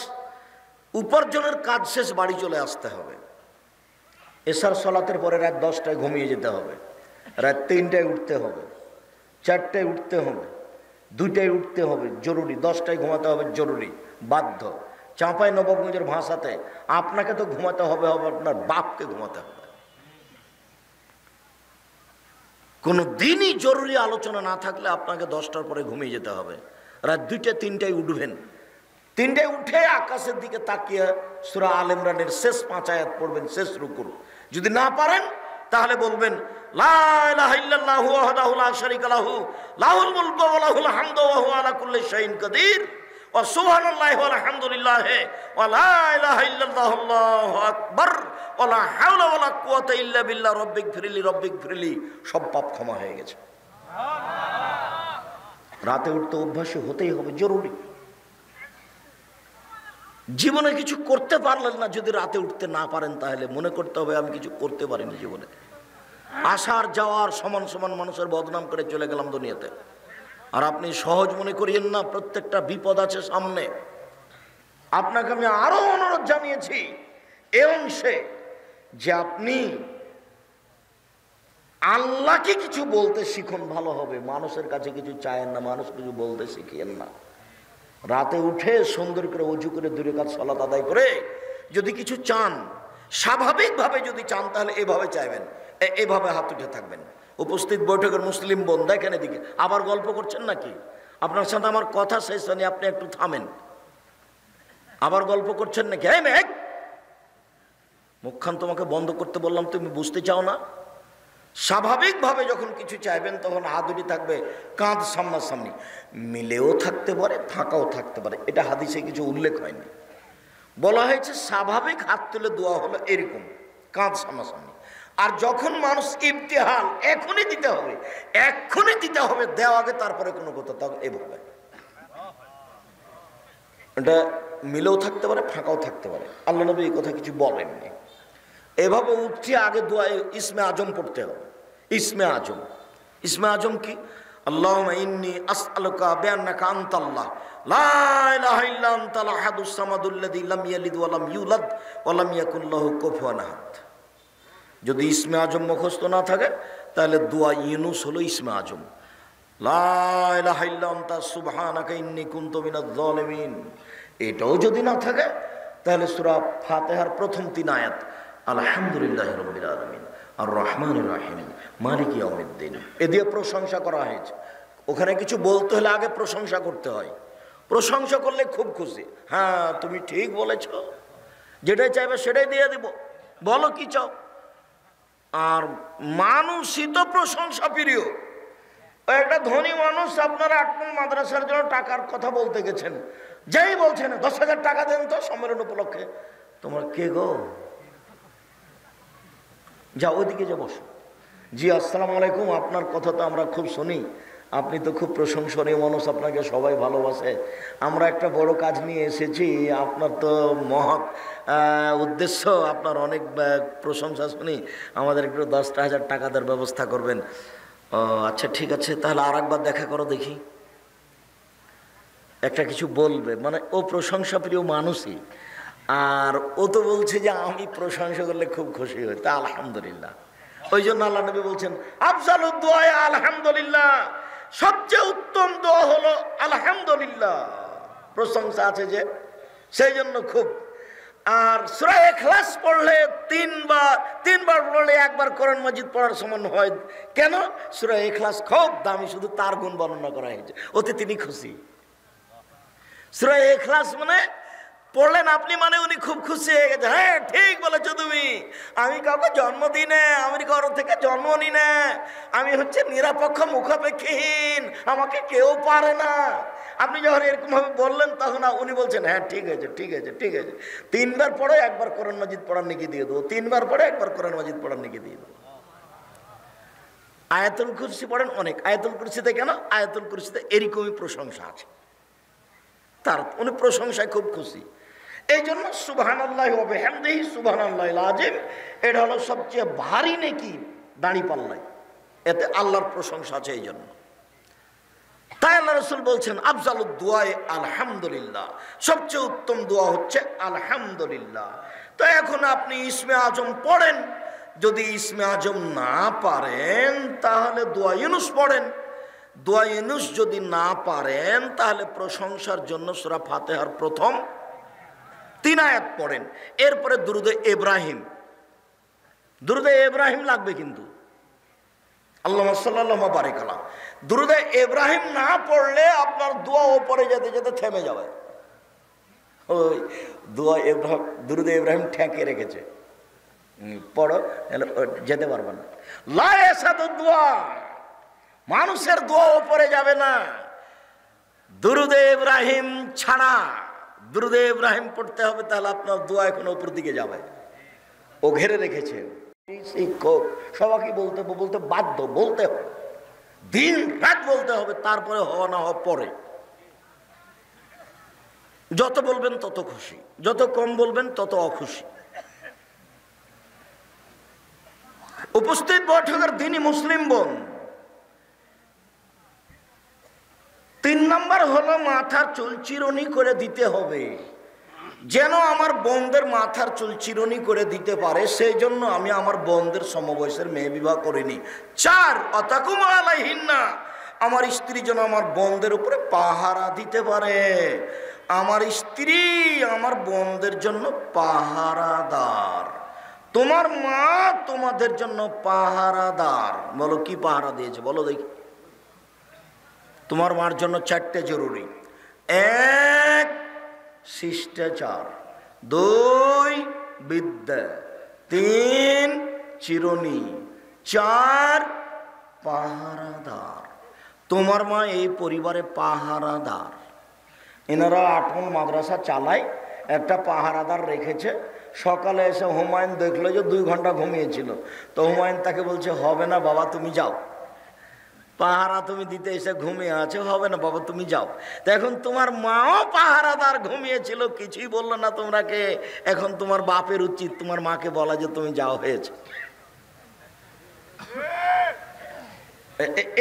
উপার্জনের কাজ শেষ, বাড়ি চলে আসতে হবে। এশার সালাতের পরে রাত 10টায় ঘুমিয়ে যেতে হবে, রাত 3টায় উঠতে হবে, 4টায় উঠতে হবে, 2টায় উঠতে হবে জরুরি, 10টায় ঘুমাতে হবে জরুরি, বাধ্য। চাঁপাই নবাবগঞ্জের ভাষাতে আপনাকে তো ঘুমাতে হবে, আপনার বাপকে ঘুমাতে হবে। কোনো দিনই জরুরি আলোচনা না থাকলে আপনাকে 10টার পরে ঘুমিয়ে যেতে হবে। রাত 2টা 3টায় উঠবেন, 3টায় উঠে আকাশের দিকে তাকিয়ে সূরা আল ইমরানের শেষ 5 আয়াত পড়বেন, শেষ রুকুর। যদি না পারেন তাহলে বলবেন লা ইলাহা ইল্লাল্লাহু ওয়াহদাহু লা শারীকা লাহু লাহুল মুলকু ওয়া লাহুল হামদু ওয়া হুয়া আলা কুল্লি শাইইন কাদির ওয়া সুবহানাল্লাহি ওয়া আলহামদুলিল্লাহি ওয়া লা ইলাহা ইল্লাল্লাহু আল্লাহু আকবার ওয়া লা হাওলা ওয়া লা কুওয়াতা ইল্লা বিল্লাহ রব্বিগফিরলি রব্বিগফিরলি। সব পাপ ক্ষমা হয়ে গেছে। রাতে উঠতে অভ্যাস হতেই হবে, জরুরি। জীবনে কিছু করতে পারলেন না, যদি রাতে উঠতে না পারেন তাহলে মনে করতে হবে আমি কিছু করতে পারিনি জীবনে। আসার যাওয়ার সমান সমান মানুষের বদনাম করে চলে গেলাম দুনিয়াতে। আর আপনি সহজ মনে করিয়েন না, প্রত্যেকটা বিপদ আছে সামনে। আপনাকে আমি আরো অনুরোধ জানিয়েছি এ অংশে যে আপনি আল্লাহকে কিছু বলতে শিখুন, ভালো হবে। মানুষের কাছে কিছু চায়েন না, মানুষ কিছু বলতে শিখিয়েন না। রাতে উঠে সুন্দর করে ওযু করে 2 রাকাত সালাত আদায় করে যদি কিছু চান, স্বাভাবিকভাবে যদি চান তাহলে এভাবে চাইবেন, এভাবে হাত উঠে থাকবেন। উপস্থিত বৈঠকের মুসলিম বোন দেখেন এদিকে, আবার গল্প করছেন নাকি? আপনার সাথে আমার কথা শেষ হয়নি, আপনি একটু থামেন। আবার গল্প করছেন নাকি? এই মেঘ, মুখখান তোমাকে বন্ধ করতে বললাম, তুমি বুঝতে চাও না? স্বাভাবিকভাবে যখন কিছু চাইবেন তখন হাত দুটি থাকবে কাঁধ সামনাসামনি, মিলেও থাকতে পারে ফাঁকাও থাকতে পারে। এটা হাদিসে কিছু উল্লেখ হয়নি। বলা হয়েছে স্বাভাবিক হাত তুলে দোয়া হলো এরকম কাঁধ সামনাসামনি। আর যখন মানুষ ইবতিহাল এখনই দিতে হবে, এখনই দিতে হবে, দেওয়া আগে তারপরে কোনো কথা, তখন এভাবে। এটা মিলেও থাকতে পারে ফাঁকাও থাকতে পারে। আল্লাহ নবী এই কথা কিছু বলেননি। এভাবে উঠছি আগে দোয়া ইসমে আজম পড়তে হবে। ইসমে আজম, ইসমে আজম কি? আল্লাহুম্মা ইন্নী আসআলুকা বিআন্নাকা আনতাল্লাহ লা ইলাহা ইল্লা আনতাল আহাদুস সামাদুল্লাযী লাম ইয়ালিদ ওয়া লাম ইউলাদ ওয়া লাম ইয়াকুল লাহু কুফুয়ান আহাদ। যদি ইসমে আজম মুখস্থ না থাকে তাহলে দোয়া ইউনুস হলো ইসমে আজম। লা ইলাহা ইল্লা আনতা সুবহানাকা ইন্নী কুনতু মিনাজ জালিমিন। এটাও যদি না থাকে তাহলে সূরা ফাতিহার প্রথম 3 আয়াত আলহামদুলিল্লাহি রাব্বিল আলামিন আর রহমানির রহিম মালিকি ইয়াউমিদ্দিন, এ দিয়ে প্রশংসা করা হয়েছে। ওখানে কিছু বলতে হলে আগে প্রশংসা করতে হয়। প্রশংসা করলে খুব খুশি, হ্যাঁ তুমি ঠিক বলেছ, যেটাই চাইবে সেটাই দিয়ে দিব, বলো কি চাও। আর মানুষই তো প্রশংসা প্রিয়। একটা ধনী মানুষ আপনারা আটমল মাদ্রাসার জন্য টাকার কথা বলতে গেছেন, যেই বলছেন 10,000 টাকা দেন তো সম্মেলন উপলক্ষে। তোমার কে গো? যা ওইদিকে যা বসো। জি আসসালামু আলাইকুম, আপনার কথা তো আমরা খুব শুনি, আপনি তো খুব প্রশংসনীয় মানুষ, আপনাকে সবাই ভালোবাসে। আমরা একটা বড় কাজ নিয়ে এসেছি, আপনার তো মহৎ উদ্দেশ্য, আপনার অনেক প্রশংসা শুনি, আমাদের একটু 10,000 টাকা দেওয়ার ব্যবস্থা করবেন। ও আচ্ছা ঠিক আছে, তাহলে আর একবার দেখা করো দেখি। একটা কিছু বলবে, মানে ও প্রশংসা প্রিয় মানুষই, আর ও তো বলছে যে আমি প্রশংসা করলে খুব খুশি হই, তা আলহামদুলিল্লাহ। ওই জন্য আল্লাহ নবী বলছেন আফজালুদ দুআ আলহামদুলিল্লাহ, সবচেয়ে উত্তম দোয়া হলো আলহামদুলিল্লাহ, প্রশংসা আছে যে, সেই জন্য খুব। আর সূরা ইখলাস পড়লে তিনবার পড়লে একবার কোরআন মাজিদ পড়ার সমান হয়। কেন? সূরা ইখলাস খুব দামি, শুধু তার গুণ বর্ণনা করা হয়েছে, ওতে তিনি খুশি। সূরা ইখলাস মানে পড়লেন আপনি মানে উনি খুব খুশি হয়ে গেছে। হ্যাঁ ঠিক বলেছো তুমি, আমি কাউকে জন্ম দিই না, আমি কারো থেকে জন্ম নিই না, আমি হচ্ছে নিরপেক্ষ মুখাপেক্ষীহীন, আমাকে কেউ পারে না। আপনি যখন এরকম ভাবে বললেন তখন উনি বলছেন হ্যাঁ ঠিক আছে ঠিক আছে ঠিক আছে, 3 বার পড়ে একবার কোরআন মাজিদ পড়ার নেকি দিয়ে দেবো, 3 বার পড়ে একবার কোরআন মাজিদ পড়ার নেকি দিয়ে দেবো। আয়াতুল কুরসি পড়েন অনেক, আয়াতুল কুরসিতে কেন, আয়াতুল কুরসিতে এরকমই প্রশংসা আছে, তার উনি প্রশংসায় খুব খুশি। এই জন্য সুবহানাল্লাহি ওয়া বিহামদিহি সুবহানাল্লাহিল আযীম, এটা হলো সবচেয়ে ভারী নেকি দাঁড়িপাল্লায়, এতে আল্লাহর প্রশংসা আছে। এই জন্য তাই আল্লাহ রাসূল বলছেন আফজালুদ দুআ আলহামদুলিল্লাহ, সবচেয়ে উত্তম দোয়া হচ্ছে আলহামদুলিল্লাহ। তো এখন আপনি ইসমে আজম পড়েন, যদি ইসমে আজম না পারেন তাহলে দোয়া ইউনুস পড়েন, দোয়া ইউনুস যদি না পারেন তাহলে প্রশংসার জন্য সূরা ফাতিহার প্রথম 3 আয়াত পড়েন। এরপরে দুরুদে ইব্রাহিম, দুরুদে ইব্রাহিম লাগবে কিন্তু, আল্লাহুম্মা সাল্লাল্লাহু বারিক আলা। দুরুদে ইব্রাহিম না পড়লে আপনার দোয়া ওপরে যেতে যেতে থেমে যাবে। ওই দোয়া ইব্রাহিম, দুরুদে ইব্রাহিম ঠেকে রেখেছে, পড়ো যেতে পারবে না। লা ইয়াসাদু দোয়া, মানুষের দোয়া ওপরে যাবে না, দুরুদে ইব্রাহিম ছাড়া। দুরুদে ইব্রাহিম পড়তে হবে, তাহলে আপনার দোয়া এখন উপর দিকে যাবে। ও ঘেরে রেখেছে, শিক্ষক সবাইকে বলতে বলতে বাধ্য, বলতে হবে, দিন রাত বলতে হবে, তারপরে হওয়া না হওয়া পরে। যত বলবেন তত খুশি, যত কম বলবেন তত অখুশি। উপস্থিত বৈঠকের দিনই মুসলিম বোন, 3 নম্বর হলো মাথার চুল চিরুনি করে দিতে হবে। যেন আমার বোনদের মাথার চুল চিরুনি করে দিতে পারে, সেই জন্য আমি আমার বোনদের সমবয়সের মেয়ে বিবাহ করিনি। 4 অতাকুম আলাইহিন্না, আমার স্ত্রী যেন আমার বোনদের উপরে পাহারা দিতে পারে। আমার স্ত্রী আমার বোনদের জন্য পাহারাদার, তোমার মা তোমাদের জন্য পাহারাদার। বলো কি পাহারা দিয়েছে বলো দেখি। তোমার মার জন্য 4টে জরুরি: 1 শিষ্টাচার, 2 বিদ্যা, 3 চিরুনি, 4 পাহারাদার। তোমার মা এই পরিবারে পাহারাদার। এনারা 8 মাদ্রাসা চালায়, একটা পাহারাদার রেখেছে। সকালে এসে হুমায়ুন দেখলো যে 2 ঘন্টা ঘুমিয়েছিল, তো হুমায়ুন তাকে বলছে হবে না বাবা তুমি যাও, পাহারা তুমি দিতে এসে ঘুমিয়ে আছে, হবে না বাবা তুমি যাও। তো এখন তোমার মাও পাহারাদার ঘুমিয়েছিল, কিছুই বললো না তোমরাকে। এখন তোমার বাপের উচিত তোমার মাকে বলা যে তুমি যাও, হয়েছে।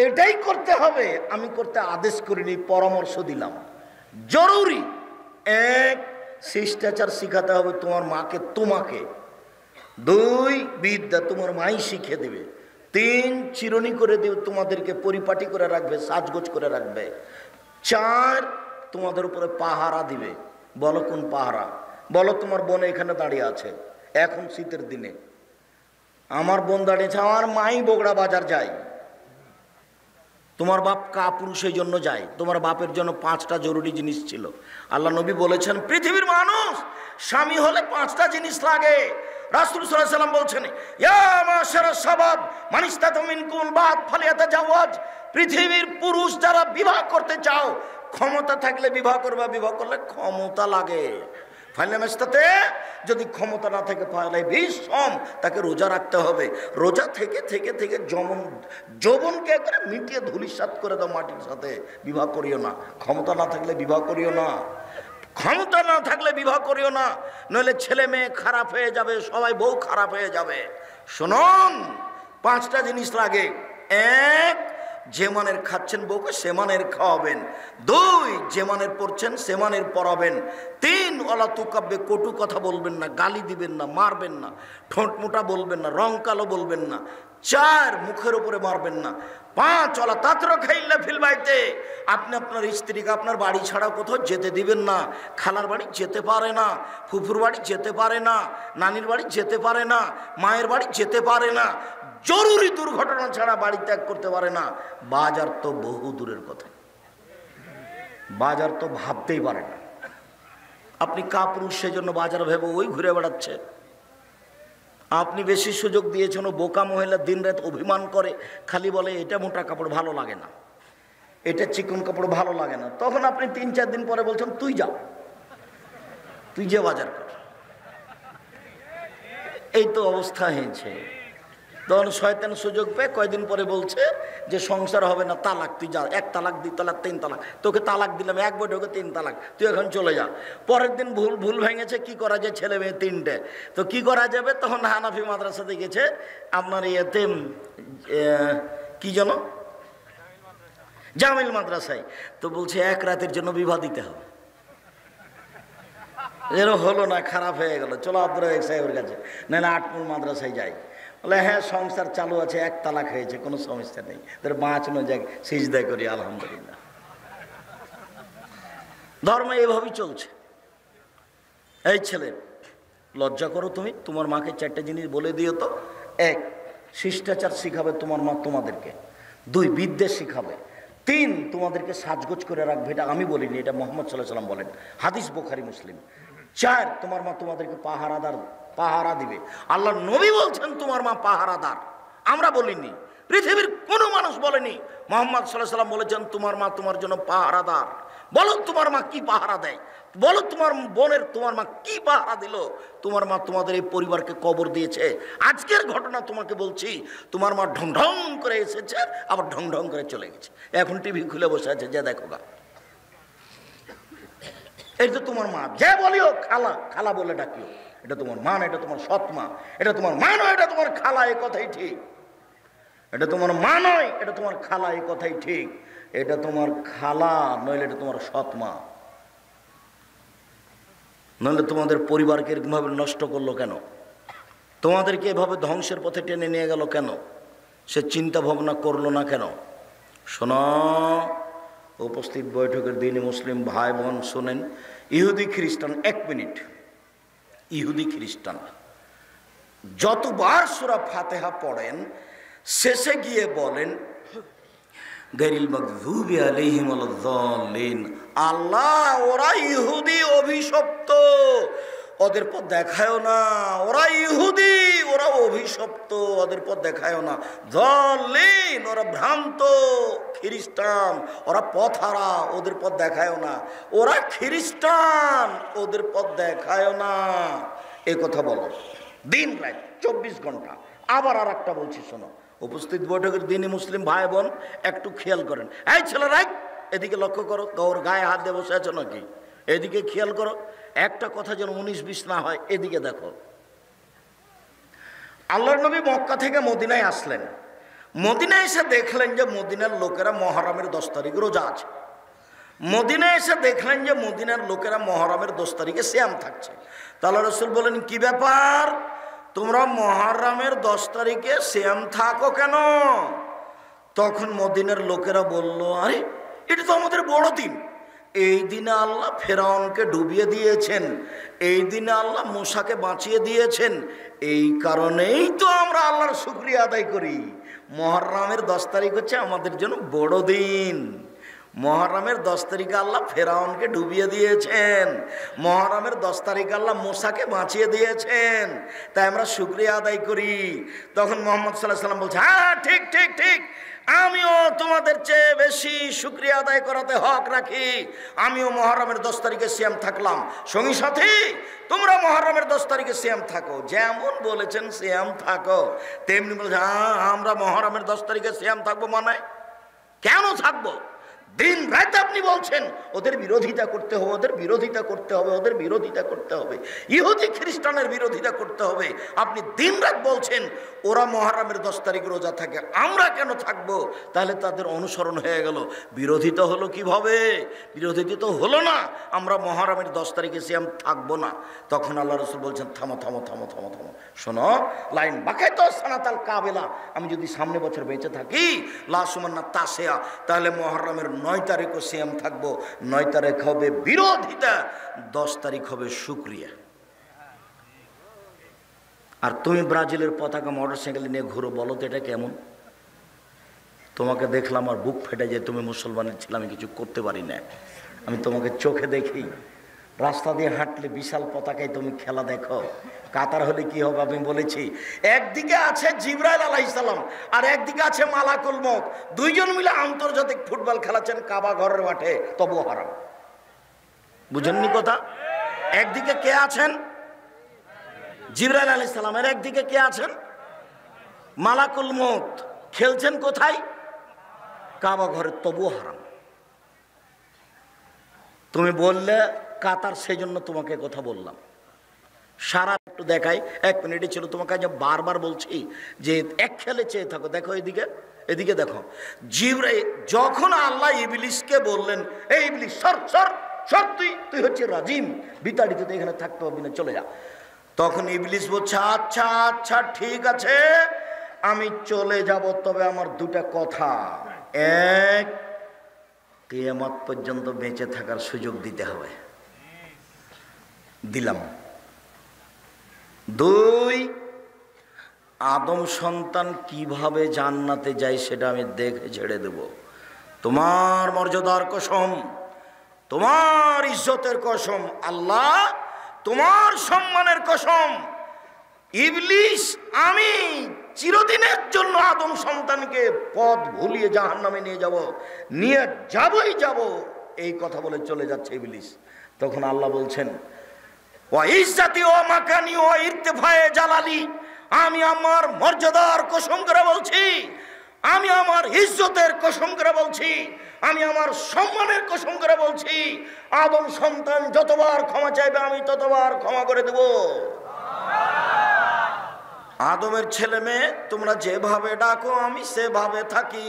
এটাই করতে হবে, আমি করতে আদেশ করিনি, পরামর্শ দিলাম। জরুরি 1 শিষ্টাচার শিখাতে হবে তোমার মাকে তোমাকে, 2 বিদ্যা তোমার মাই শিখে দেবে, 3 চিরুনি করে দেবে, তোমাদেরকে পরিপাটি করে রাখবে, সাজগোজ করে রাখবে, 4 তোমাদের উপরে পাহারা দিবে। বলো কোন পাহারা? বলো তোমার বোন এখানে দাঁড়িয়ে আছে, এখন শীতের দিনে আমার বোন দাঁড়িয়েছে, আমার মাই বগড়া বাজার যায়, তোমার বাপ কাপুরুষের জন্য যায়, তোমার বাপের জন্য 5টা জরুরি জিনিস ছিল। আল্লাহ নবী বলেছেন পৃথিবীর মানুষ স্বামী হলে 5টা জিনিস লাগে। রাসূল সাল্লাল্লাহু আলাইহি ওয়াসাল্লাম বলছেন ইয়া মাশারাস শাবাব মান ইসতাতা মিনকুম বাত ফালিয়াতাজাওয়াজ, পৃথিবীর পুরুষ যারা বিবাহ করতে চাও, ক্ষমতা থাকলে বিবাহ করবা, বিবাহ করলে ক্ষমতা লাগে। ফাইনামেস্তাতে যদি ক্ষমতা না থাকে তাহলে ভীষণ তাকে রোজা রাখতে হবে। রোজা থেকে থেকে থেকে যৌবনকে করে মিটিয়ে ধুলিসাৎ করে দাও মাটির সাথে, বিবাহ করিও না। ক্ষমতা না থাকলে বিবাহ করিও না, ক্ষমতা না থাকলে বিবাহ করিও না, নইলে ছেলে মেয়ে খারাপ হয়ে যাবে, সবাই বউ খারাপ হয়ে যাবে। শুনুন 5টা জিনিস লাগে। 1 যে মানের খাচ্ছেন বউকে সে মানের খাওয়াবেন, 2 যে মানের পড়ছেন সে মানের পড়াবেন, 3 ওলা তুকাব্বে কটু কথা বলবেন না, গালি দিবেন না, মারবেন না, ঠোঁট মোটা বলবেন না, রং কালো বলবেন না, 4 মুখের উপরে মারবেন না, 5 ওলা তাতর খাইল্লা ফিল বাইতে, আপনি আপনার স্ত্রীকে আপনার বাড়ি ছাড়া কোথাও যেতে দিবেন না। খালার বাড়ি যেতে পারে না, ফুফুর বাড়ি যেতে পারে না, নানির বাড়ি যেতে পারে না, মায়ের বাড়ি যেতে পারে না, জরুরি দুর্ঘটনা ছাড়া বাড়ি ত্যাগ করতে পারে না। বাজার তো বহু দূরের কথা, বাজার তো ভাবতেই পারে না। আপনি কাপুরুষ, সেজন্য বাজার ভেবে ওই ঘুরে বেড়াচ্ছে। আপনি বেশি সুযোগ দিয়েছেন, ও বোকা মহিলা দিন রাত অভিমান করে, খালি বলে এটা মোটা কাপড় ভালো লাগে না, এটা চিকন কাপড় ভালো লাগে না। তখন আপনি 3-4 দিন পরে বলছেন তুই যা, তুই যে বাজার কর। এই তো অবস্থা হয়েছে। তখন শয়তান সুযোগ পেয়ে কয়দিন পরে বলছে যে সংসার হবে না, তালাক, তুই যা, 1 তালাক 2 তালাক 3 তালাক, তোকে তালাক দিলাম, 1 বৈঠকে 3 তালাক, তুই এখন চলে যা। পরের দিন ভুল ভেঙেছে, কি করা যায়, ছেলে মেয়ে 3টে, তো কি করা যাবে? তখন হানাফি মাদ্রাসাতে গেছে, আপনার ইয়েতে কি যেন জামিল মাদ্রাসায়, তো বলছে 1 রাতের জন্য বিবাহ দিতে হবে। এরকম হলো না, খারাপ হয়ে গেল, চলো আব্দুর রাজাক সাহেবের কাছে, নাহলে আটমুল মাদ্রাসায় যাই। বলে হ্যাঁ সংসার চালু আছে, 1 তালাক হয়েছে, কোনো সমস্যা নেই, তোর বাঁচানো যাক, সিজদা করি আলহামদুলিল্লাহ। ধর্ম এইভাবেই চলছে। এই ছেলে, লজ্জা করো তুমি, তোমার মাকে 4টে জিনিস বলে দিও তো। 1, শিষ্টাচার শিখাবে তোমার মা তোমাদেরকে। 2, বিদ্বেষ শিখাবে। 3, তোমাদেরকে সাজগোজ করে রাখবে। এটা আমি বলিনি, এটা মুহাম্মদ সাল্লাল্লাহু আলাইহি ওয়াসাল্লাম বলেন, হাদিস বুখারী মুসলিম। 4, তোমার মা তোমাদেরকে পাহারা দিবে। আল্লাহর নবী বলছেন তোমার মা পাহারাদার, আমরা বলিনি, পৃথিবীর কোনো মানুষ বলেনি। মুহাম্মদ সাল্লাল্লাহু আলাইহি ওয়াসাল্লাম বলেছেন তোমার মা তোমার জন্য পাহারাদার। বলো তোমার মা কি পাহারা দেয়, বলো তোমার বোনের তোমার মা কি পাহারা দিল। তোমার মা তোমাদের এই পরিবারকে কবর দিয়েছে। আজকের ঘটনা তোমাকে বলছি, তোমার মা ঢং ঢং করে এসেছে, আবার ঢং ঢং করে চলে গেছে, এখন টিভি খুলে বসে আছে, যে দেখো গা, এই তো তোমার মা। যে বলিও খালা, খালা বলে ডাকিও, এটা তোমার মা না, এটা তোমার সৎ মা। এটা তোমার মা নয়, এটা তোমার খালা, এই কথাই ঠিক। এটা তোমার মা নয়, এটা তোমার খালা, এই কথাই ঠিক। এটা তোমার খালা নইলে এটা তোমার সৎ মা। নইলে তোমাদের পরিবারকে এরকমভাবে নষ্ট করলো কেন? তোমাদেরকে এভাবে ধ্বংসের পথে টেনে নিয়ে গেল কেন? সে চিন্তা ভাবনা করলো না কেন? শোনো, উপস্থিত বৈঠকের দিনে মুসলিম ভাই বোন শোনেন, ইহুদি খ্রিস্টান, 1 মিনিট, ইহুদি খ্রিস্টান যতবার সূরা ফাতিহা পড়েন, শেষে গিয়ে বলেন গায়রিল মাগযুবি আলাইহিম ওয়ালাদ-দাল্লিন। আল্লাহ, ওরা ইহুদি, অভিশপ্ত, ওদের পথ দেখায়ও না। ওরা ইহুদি, ওরা অভিশপ্ত, ওদের পথ দেখায়ও না। দাল্লিন, ওরা ভ্রান্ত। খ্রিস্টান, ওরা পথহারা, ওদের পথ দেখায়ও না। ওরা খ্রিস্টান, ওদের পথ দেখায়ও না। এ কথা বলো দিন রাত 24 ঘন্টা। আবার আর একটা বলছি, শোনো, উপস্থিত বৈঠকের দিনে মুসলিম ভাই বোন একটু খেয়াল করেন। এই ছেলেরা, এদিকে লক্ষ্য করো, ওর গায়ে হাত দিয়ে বসে আছো নাকি? এদিকে খেয়াল করো, একটা কথা যেন 19-20 না হয়। এদিকে দেখো, আল্লাহর নবী মক্কা থেকে মদিনায় আসলেন। মদিনায় এসে দেখলেন যে মদিনার লোকেরা মহরমের 10 তারিখ রোজা আছে। মদিনায় এসে দেখলেন যে মদিনার লোকেরা মহরমের 10 তারিখে সিয়াম থাকছে। তাহলে রাসূল বলেন, কি ব্যাপার, তোমরা মহরমের 10 তারিখে সিয়াম থাকো কেন? তখন মদিনার লোকেরা বলল, আরে এটা তো আমাদের বড় দিন। এই দিনে আল্লাহ ফেরাউনকে ডুবিয়ে দিয়েছেন, এই দিনে আল্লাহ মূসাকে বাঁচিয়ে দিয়েছেন, এই কারণেই তো আমরা আল্লাহর শুকরিয়া আদায় করি। মহরমের 10 তারিখ হচ্ছে আমাদের জন্য বড় দিন। মহরমের 10 তারিখে আল্লাহ ফেরাউনকে ডুবিয়ে দিয়েছেন, মহরমের 10 তারিখে আল্লাহ মূসাকে বাঁচিয়ে দিয়েছেন, তাই আমরা শুকরিয়া আদায় করি। তখন মুহাম্মদ সাল্লাল্লাহু আলাইহি ওয়াসাল্লাম বলছে, হ্যাঁ ঠিক ঠিক ঠিক, আমিও তোমাদের চেয়ে বেশি শুকরিয়া আদায় করাতে হক রাখি। আমিও মহরমের 10 তারিখে সিয়াম থাকলাম। সঙ্গী সাথী, তোমরা মহরমের 10 তারিখে সিয়াম থাকো, যেমন বলেছেন সিয়াম থাকো। তেমনি বলছে, হ্যাঁ আমরা মহরমের 10 তারিখে সিয়াম থাকবো। মানে কেন থাকবো? দিন রাত আপনি বলছেন ওদের বিরোধিতা করতে হবে, ওদের বিরোধিতা করতে হবে, ওদের বিরোধিতা করতে হবে, ইহুদি খ্রিস্টানের বিরোধিতা করতে হবে। আপনি দিন রাত বলছেন ওরা মহরমের 10 তারিখ রোজা থাকে, আমরা কেন থাকবো? তাহলে তাদের অনুসরণ হয়ে গেল। বিরোধিতা হলো কিভাবে? বিরোধিতা তো হলো না, আমরা মহরমের 10 তারিখে সিয়াম থাকবো না। তখন আল্লাহ রাসূল বলছেন, থামো থামো থামো থামো থামো, শোনো, লাইন বাকায় তো সানাতাল কাবেলা, আমি যদি সামনে বছর বেঁচে থাকি, লাসুমান্না তাসেয়া, তাহলে মহরমের 9 তারিখও সিয়াম থাকবো। 9 তারিখ হবে বিরোধিতা, 10 তারিখ হবে শুকরিয়া। আর তুমি ব্রাজিলের পতাকা মোটরসাইকেল নিয়ে ঘুরো, বলো তো এটা কেমন? তোমাকে দেখলাম আর বুক ফেটে যায়, তুমি মুসলমানের ছিল, আমি কিছু করতে পারি না। আমি তোমাকে চোখে দেখি রাস্তা দিয়ে হাঁটলে বিশাল পতাকায় তুমি খেলা দেখো, কাতার হলে কি হবে আমি বলেছি। একদিকে আছে জিবরাইল আলাইহিস সালাম আর একদিকে আছে মালাকুল মউত, দুইজন মিলে আন্তর্জাতিক ফুটবল খেলাচ্ছেন কাবা ঘরের মাঠে, তবুও হারাম। বুঝেননি কথা? একদিকে কে আছেন? জিবরাইল আলাইহিস সালামের একদিকে কে আছেন? মালাকুল মউত। খেলছেন কোথায়? কাবা ঘরে, তবুও হারাম। তুমি বললে কাতার, সেই জন্য তোমাকে কথা বললাম। সারা একটু দেখাই, 1 মিনিটই ছিল, তোমাকে যে বারবার বলছি যে এক খেলে চেয়ে থাকো। দেখো এদিকে, এদিকে দেখো। জিবরাইল যখন আল্লাহ ইবলিসকে বললেন, এই ইবলিস সর সর সর, তুই হচ্ছে রাজিম, বিতাড়িত, তুই এখানে থাকতে পারবি না, চলে যা। তখন ইবলিস বলছে, আচ্ছা আচ্ছা ঠিক আছে, আমি চলে যাব, তবে আমার দুটা কথা। এক, কিয়ামত পর্যন্ত বেঁচে থাকার সুযোগ দিতে হবে, দিলাম। 2, আদম সন্তান কিভাবে জান্নাতে যায় সেটা আমি দেখে ছেড়ে দেব। তোমার মর্যাদার কসম, তোমার ইজ্জতের কসম, আল্লাহ তোমার সম্মানের কসম, ইবলিস আমি চিরদিনের জন্য আদম সন্তানকে পথ ভুলিয়ে জাহান্নামে নিয়ে যাবই যাব, এই কথা বলে চলে যাচ্ছে ইবলিস। তখন আল্লাহ বলছেন, ওয়া ইজ্জতি ওয়া মাকানি ওয়া ইরতিফায়ে জালালি, আমি আমার মর্যাদার কসম করে বলছি, আমি আমার ইজ্জতের কসম করে বলছি, আমি আমার সম্মানের কসম করে বলছি, আদম সন্তান যতবার ক্ষমা চাইবে আমি ততবার ক্ষমা করে দেব। আদমের ছেলে মেয়ে তোমরা যেভাবে ডাকো আমি সেভাবে থাকি,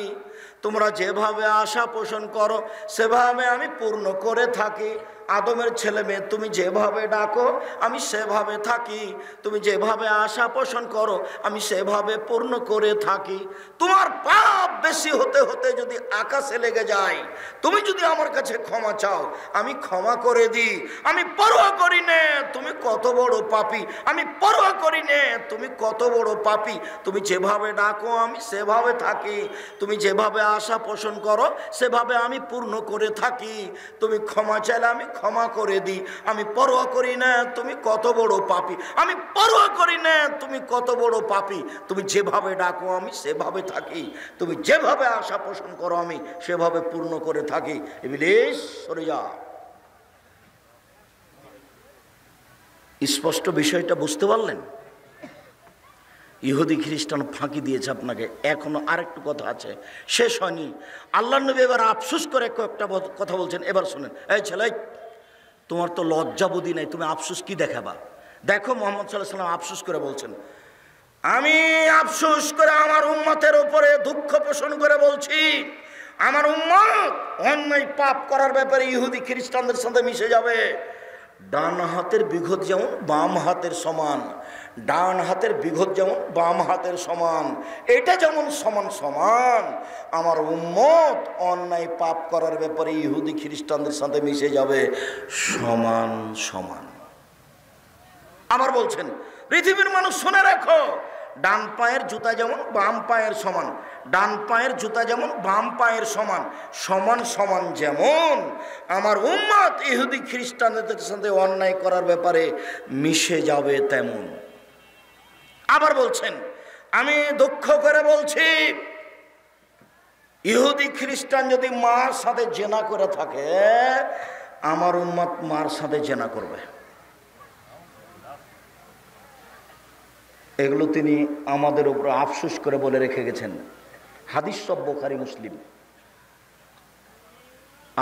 তোমরা যেভাবে আশা পোষণ করো সেভাবে আমি পূর্ণ করে থাকি। আদমের ছেলে মেয়ে তুমি যেভাবে ডাকো আমি সেভাবে থাকি, তুমি যেভাবে আশা পোষণ করো আমি সেভাবে পূর্ণ করে থাকি। তোমার পাপ বেশি হতে হতে যদি আকাশে লেগে যায়, তুমি যদি আমার কাছে ক্ষমা চাও আমি ক্ষমা করে দিই। আমি পরোয়া করি না তুমি কত বড় পাপী, আমি পরোয়া করি না তুমি কত বড় পাপী। তুমি যেভাবে ডাকো আমি সেভাবে থাকি, তুমি যেভাবে আশা পোষণ করো সেভাবে আমি পূর্ণ করে থাকি। তুমি ক্ষমা চাইলে আমি ক্ষমা করে দিই। আমি পরোয়া করি না তুমি কত বড় পাপী, আমি পরোয়া করি না তুমি কত বড় পাপী। তুমি যেভাবে ডাকো আমি সেভাবে থাকি, তুমি যেভাবে আশা পোষণ করো আমি সেভাবে পূর্ণ করে থাকি। ইবলিস সরে যা। স্পষ্ট বিষয়টা বুঝতে পারলেন? ইহুদি খ্রিস্টান ফাঁকি দিয়েছে আপনাকে। এখনো আরেকটু কথা আছে, শেষ হয়নি। আল্লাহর নবী এবার আফসোস করে কয়েকটা কথা বলছেন, এবার শুনেন। এই ছেলে, তোমার তো লজ্জাবোধি নাই, তুমি আফসোস কি দেখাবা? দেখো মুহাম্মদ সাল্লাল্লাহু আলাইহি ওয়াসাল্লাম আফসোস করে বলছেন, আমি আফসোস করে আমার উম্মতের উপরে দুঃখ পোষণ করে বলছি, আমার উম্মত অন্যায় পাপ করার ব্যাপারে ইহুদি খ্রিস্টানদের সাথে মিশে যাবে। ডান হাতের বিঘত যেমন বাম হাতের সমান, ডান হাতের বিঘত যেমন বাম হাতের সমান, এটা যেমন সমান সমান, আমার উম্মত অন্যায় পাপ করার ব্যাপারে ইহুদি খ্রিস্টানদের সাথে মিশে যাবে সমান সমান। আবার বলছেন, পৃথিবীর মানুষ শুনে রাখো, ডান পায়ের জুতা যেমন বাম পায়ের সমান, ডান পায়ের জুতা যেমন বাম পায়ের সমান, সমান সমান যেমন আমার উম্মত ইহুদি খ্রিস্টানদের সাথে অন্যায় করার ব্যাপারে মিশে যাবে তেমন। আবার বলছেন, আমি দুঃখ করে বলছি, ইহুদি খ্রিস্টান যদি মার সাথে জেনা করে থাকে, আমার উম্মত মার সাথে জেনা করবে। এগুলো তিনি আমাদের উপর আফসোস করে বলে রেখে গেছেন। হাদিস সব বুখারী মুসলিম।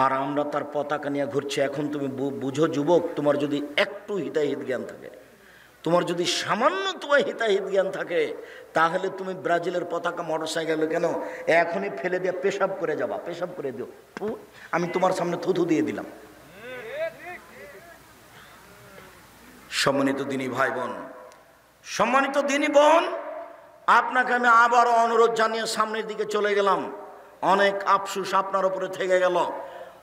আর আমরা তার পতাকা নিয়ে ঘুরছি। এখন তুমি বুঝো যুবক, তোমার যদি একটু হিতাহিত জ্ঞান থাকে, তোমার যদি সামান্য তোমার হিতাহিত জ্ঞান থাকে, তাহলে তুমি ব্রাজিলের পতাকা মোটরসাইকেলে কেন এখনই ফেলে দিয়ে পেশাব করে যাবা, পেশাব করে দিও, আমি তোমার সামনে থুথু দিয়ে দিলাম। সম্মানিত দিনী ভাই বোন, সম্মানিত দিনী বোন, আপনাকে আমি আবারও অনুরোধ জানিয়ে সামনের দিকে চলে গেলাম। অনেক আফসোস আপনার উপরে থেকে গেল।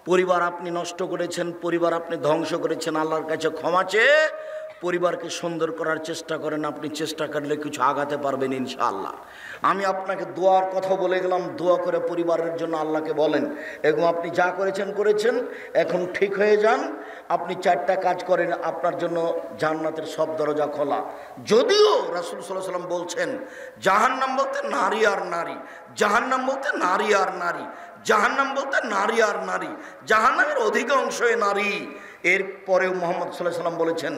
পরিবার আপনি নষ্ট করেছেন, পরিবার আপনি ধ্বংস করেছেন। আল্লাহর কাছে ক্ষমা চেয়ে পরিবারকে সুন্দর করার চেষ্টা করেন, আপনি চেষ্টা করলে কিছু আগাতে পারবেন ইনশাআল্লাহ। আমি আপনাকে দোয়ার কথা বলে গেলাম, দোয়া করে পরিবারের জন্য আল্লাহকে বলেন। এবং আপনি যা করেছেন এখন ঠিক হয়ে যান। আপনি 4টা কাজ করেন, আপনার জন্য জান্নাতের সব দরজা খোলা। যদিও রাসূল সাল্লাল্লাহু আলাইহি ওয়াসাল্লাম বলছেন জাহান্নাম বলতে নারী আর নারী, জাহান্নাম বলতে নারী আর নারী, জাহান্নাম বলতে নারী আর নারী, জাহান্নামের অধিকাংশই নারী। এরপরেও মুহাম্মদ সাল্লাল্লাহু আলাইহি ওয়াসাল্লাম বলেছেন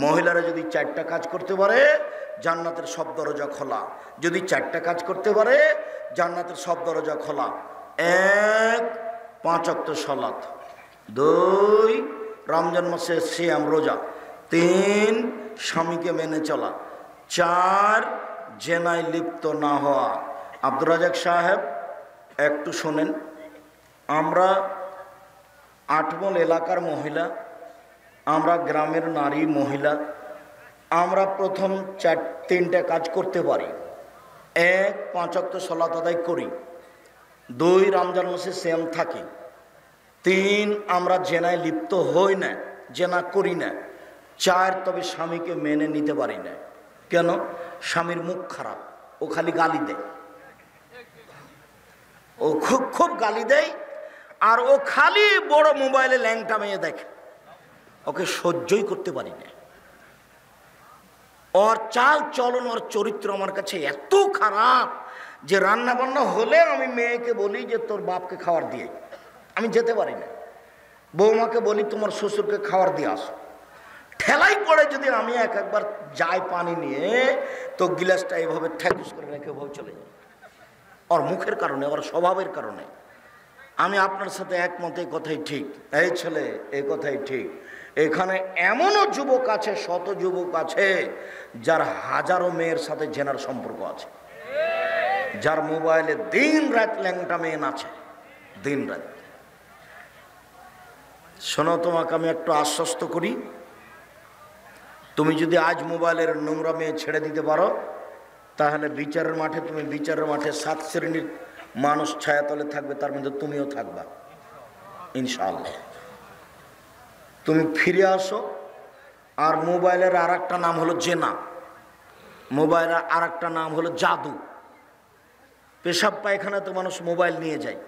মহিলারা যদি 4টা কাজ করতে পারে জান্নাতের সব দরজা খোলা। যদি 4টা কাজ করতে পারে জান্নাতের সব দরজা খোলা। 1 5 ওয়াক্ত সালাত, 2 রমজান মাসে সিয়াম রোজা, 3 স্বামীকে মেনে চলা, 4 জেনায় লিপ্ত না হওয়া। আব্দুর রাজাক সাহেব একটু শোনেন, আমরা আটমল এলাকার মহিলা, আমরা গ্রামের নারী মহিলা, আমরা প্রথম 3টা কাজ করতে পারি। 1 5 ওয়াক্ত সালাত আদায় করি, 2 রমজান মাসে সিয়াম থাকি, 3 আমরা জেনায় লিপ্ত হই না, জেনা করি না, 4 তবে স্বামীকে মেনে নিতে পারি না। কেন? স্বামীর মুখ খারাপ, ও খালি গালি দেয়, ও খুব গালি দেয়, আর ও খালি বড় মোবাইলে ল্যাংটা মেয়ে দেখে, ওকে সহ্যই করতে পারি না। ওর চাল চলন, ওর চরিত্র আমার কাছে এত খারাপ যে রান্না বান্না হলে আমি মেয়েকে বলি যে তোর বাপকে খাবার দিয়ে, আমি যেতে পারি না। বৌমাকে বলি তোমার শ্বশুরকে খাবার দিয়ে আসো। ঠেলাই পড়ে যদি আমি একবার যাই পানি নিয়ে, তো গিলাসটা এভাবে ঠেকুস করে রেখে এভাবে চলে যাই। ওর মুখের কারণে, ওর স্বভাবের কারণে। আমি আপনার সাথে একমত, এই কথাই ঠিক। এই ছেলে, এই কথাই ঠিক। এখানে এমনও যুবক আছে, শত যুবক আছে যার হাজারো মেয়ের সাথে জেনার সম্পর্ক আছে, যার মোবাইলে দিন রাত ল্যাংটা মেয়ে আছে, দিন রাত। শোনো, তোমাকে আমি একটু আশ্বস্ত করি, তুমি যদি আজ মোবাইলের নোংরা মেয়ে ছেড়ে দিতে পারো, তাহলে বিচারের মাঠে, তুমি বিচারের মাঠে 7 শ্রেণীর মানুষ ছায়াতলে থাকবে, তার মধ্যে তুমিও থাকবা ইনশাআল্লাহ। তুমি ফিরে আসো। আর মোবাইলের আর একটা নাম হলো জেনা, মোবাইলের আর একটা নাম হলো জাদু। পেশাব পায়খানাতে মানুষ মোবাইল নিয়ে যায়,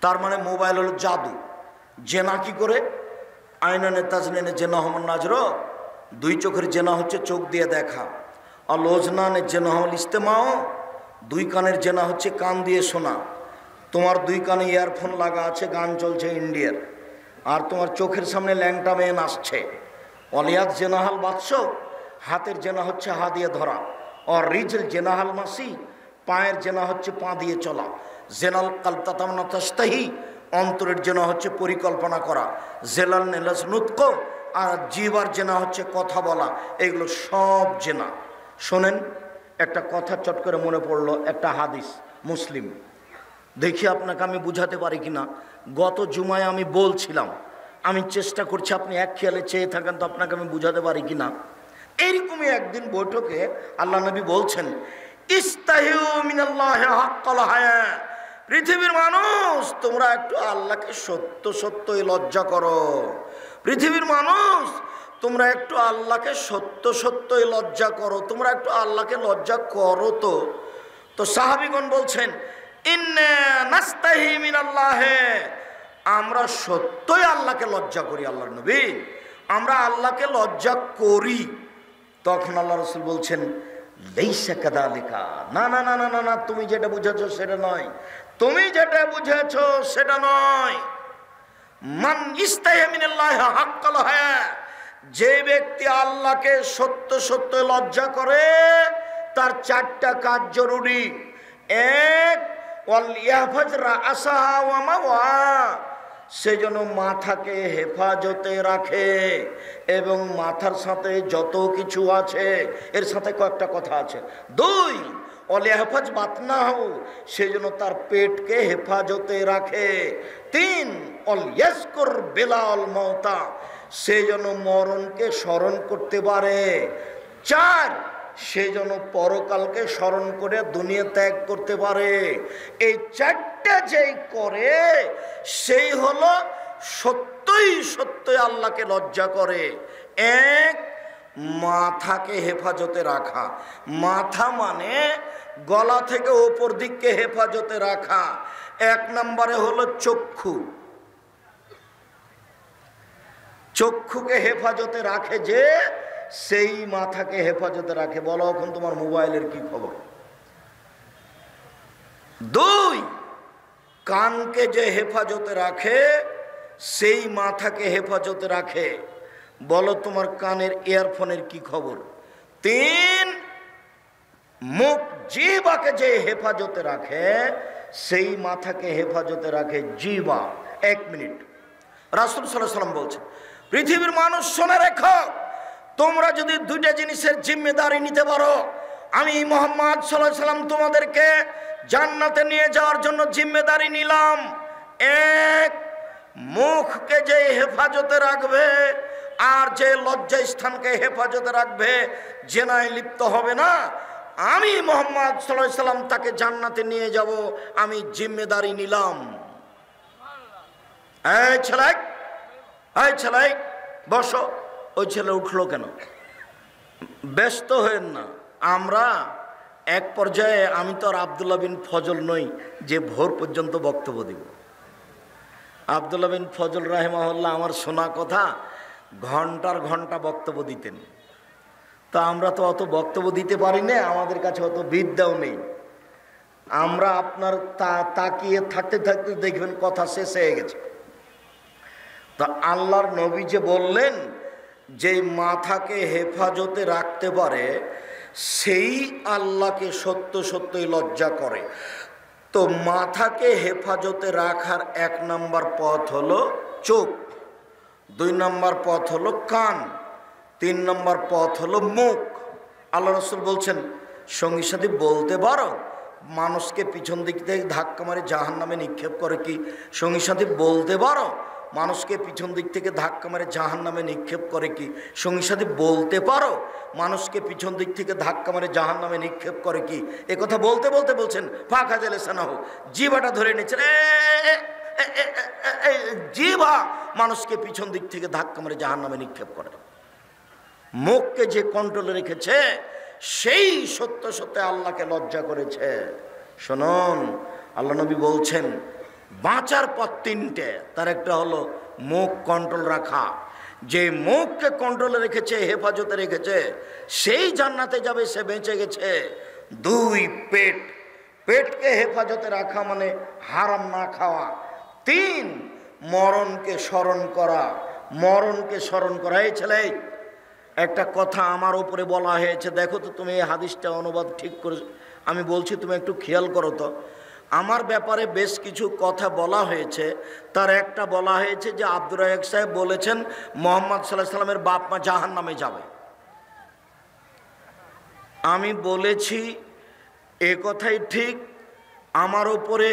তার মানে মোবাইল হলো জাদু। জেনা কি করে? আইনানে তাজনিনে জেনা হমন নাজর, 2 চোখের জেনা হচ্ছে চোখ দিয়ে দেখা। আর লোজনানের জেনা হল ইস্তেমাও, 2 কানের জেনা হচ্ছে কান দিয়ে শোনা। তোমার 2 কানে ইয়ারফোন লাগা আছে, গান চলছে ইন্ডিয়ার, আর তোমার চোখের সামনে ল্যাংটা মেয়ে নাচছে। অলিয়াত জেনাহাল বাদশ, হাতের জেনা হচ্ছে হা দিয়ে ধরা। আর রিজল জেনাহাল মাসি, পায়ের জেনা হচ্ছে পা দিয়ে চলা। জেনাল কালতাতামনা তাস্তাহি, অন্তরের জেনা হচ্ছে পরিকল্পনা করা। জেলাল নেলাস নুতক, আর জিবার জেনা হচ্ছে কথা বলা। এগুলো সব জেনা। শোনেন, একটা কথা চট করে মনে পড়লো, একটা হাদিস মুসলিম, দেখি আপনাকে আমি বুঝাতে পারি কিনা। গত জুমায় আমি বলছিলাম, আমি চেষ্টা করছি আপনি এক খেয়ালে চেয়ে থাকেন তো আপনাকে আমি বুঝাতে পারি কিনা। এইরকমই একদিন বৈঠকে আল্লাহ নবী বলছেন, ইস্তাহিউ মিনাল্লাহি হাক্কাল হায়া, পৃথিবীর মানুষ তোমরা একটু আল্লাহকে সত্য সত্যই লজ্জা করো। পৃথিবীর মানুষ তোমরা একটু আল্লাহকে সত্য সত্যই লজ্জা করো, তোমরা একটু আল্লাহকে লজ্জা করো। তো সাহাবীগণ বলছেন, ইন্না নাস্তাহি মিনাল্লাহি, আমরা সত্যই আল্লাহকে লজ্জা করি। আল্লাহর নবী, আমরা আল্লাহকে লজ্জা করি। তখন আল্লাহ রাসূল বলছেন, লাইসা কাযালিকা, না না না না না না, তুমি যেটা বুঝেছো সেটা নয়, তুমি যেটা বুঝেছো সেটা নয়। মান ইস্তাহি মিনাল্লাহি হাক্কাল হায়া, যে ব্যক্তি আল্লাহকে সত্য সত্য লজ্জা করে তার 4টা কাজ জরুরি। 1 ওয়াল ইয়াহফাজ রাসাহা ওয়া মাওয়া, সে যেন মাথাকে হেফাজতে রাখে এবং মাথার সাথে যত কিছু আছে এর সাথে কয়েকটা কথা আছে। 2 ওয়াল ইয়াহফাজ বাতনাহু, সে যেন তার পেটকে হেফাজতে রাখে। 3 ওয়াল ইয়াজকুর বিলাল মাউতা, সে যেন মরণকে স্মরণ করতে পারে। 4 সে যেন পরকালকে স্মরণ করে দুনিয়া ত্যাগ করতে পারে। এই 4টা যেই করে সেই হলো সত্যই সত্যই আল্লাহকে লজ্জা করে। 1 মাথাকে হেফাজতে রাখা। মাথা মানে গলা থেকে ওপর দিককে হেফাজতে রাখা। এক নম্বরে হলো চক্ষু। চক্ষুকে হেফাজতে রাখে যে, সেই মাথাকে হেফাজতে রাখে। বলো এখন তোমার মোবাইলের কি খবর? দুই, কানকে যে হেফাজতে রাখে সেই মাথাকে হেফাজতে রাখে। বলো তোমার কানের ইয়ারফোনের কি খবর? তিন, মুখ জিহ্বাকে যে হেফাজতে রাখে সেই মাথাকে হেফাজতে রাখে জিহ্বা। 1 মিনিট, রাসূল সাল্লাল্লাহু আলাইহি ওয়াসাল্লাম বলছেন, পৃথিবীর মানুষ শুনে রেখো, তোমরা যদি দুইটা জিনিসের জিম্মেদারি নিতে পারো, আমি মুহাম্মদ সাল্লাল্লাহু আলাইহি ওয়াসাল্লাম তোমাদেরকে জান্নাতে নিয়ে যাওয়ার জন্য জিম্মেদারি নিলাম। এক, মুখকে যে হেফাজতে রাখবে আর যে লজ্জা স্থানকে হেফাজতে রাখবে, জেনায় লিপ্ত হবে না, আমি মুহাম্মদ সাল্লাল্লাহু আলাইহি ওয়াসাল্লাম তাকে জান্নাতে নিয়ে যাব, আমি জিম্মেদারি নিলাম। এই ছেলে বসো। ওই ছেলে উঠলো কেন? ব্যস্ত হয়েন না। আমরা এক পর্যায়ে, আমি তো আর আব্দুল্লাহ বিন ফজল নই যে ভোর পর্যন্ত বক্তব্য দিব। আব্দুল্লাহ বিন ফজল রাহিমাহুল্লাহ আমার শোনা কথা ঘন্টার ঘন্টা বক্তব্য দিতেন। তা আমরা তো অত বক্তব্য দিতে পারি না, আমাদের কাছে অত বিদ্যাও নেই। আমরা আপনার তাকিয়ে থাকতে থাকতে দেখবেন কথা শেষ হয়ে গেছে। তা আল্লাহর নবী যে বললেন যে মাথাকে হেফাজতে রাখতে পারে সেই আল্লাহকে সত্য সত্যই লজ্জা করে। তো মাথাকে হেফাজতে রাখার 1 নম্বর পথ হলো চোখ, 2 নম্বর পথ হলো কান, 3 নম্বর পথ হলো মুখ। আল্লাহ রাসূল বলছেন, সঙ্গী সাথী বলতে পারো মানুষকে পিছন দিক থেকে ধাক্কা মারে জাহান্নামে নিক্ষেপ করে কি? সঙ্গী সাথী বলতে পারো মানুষকে পিছন দিক থেকে ধাক্কা মারে জাহান্নামে নিক্ষেপ করে কি? সঙ্গী সাথী বলতে পারো মানুষকে পিছন দিক থেকে ধাক্কা মারে জাহান্নামে নিক্ষেপ করে কি? এ কথা বলতে বলতে বলছেন ফাঁকা জেলে সানাহু, জিভাটা ধরে নিচ্ছেন। জিভা মানুষকে পিছন দিক থেকে ধাক্কা মারে জাহান্নামে নিক্ষেপ করে। মুখকে যে কন্ট্রোলে রেখেছে সেই সত্য সত্য আল্লাহকে লজ্জা করেছে। শুনুন, আল্লাহ নবী বলছেন বাঁচার পথ 3টে, তার একটা হলো মুখ কন্ট্রোল রাখা। যে মুখকে কন্ট্রোলে রেখেছে, হেফাজতে রেখেছে, সেই জান্নাতে যাবে, সে বেঁচে গেছে। 2, পেটকে হেফাজতে রাখা মানে হারাম না খাওয়া। 3, মরণকে স্মরণ করা। এই ছেলে, একটা কথা আমার উপরে বলা হয়েছে, দেখো তো তুমি এই হাদিসটা অনুবাদ ঠিক করে, আমি বলছি তুমি একটু খেয়াল করো তো। আমার ব্যাপারে বেশ কিছু কথা বলা হয়েছে, তার একটা বলা হয়েছে যে আব্দুর রাজ্জাক সাহেব বলেছেন মুহাম্মদ সাল্লাল্লাহু আলাইহি ওয়াসাল্লামের বাপ মা জাহান্নামে যাবে। আমি বলেছি এ কথাই ঠিক, আমার উপরে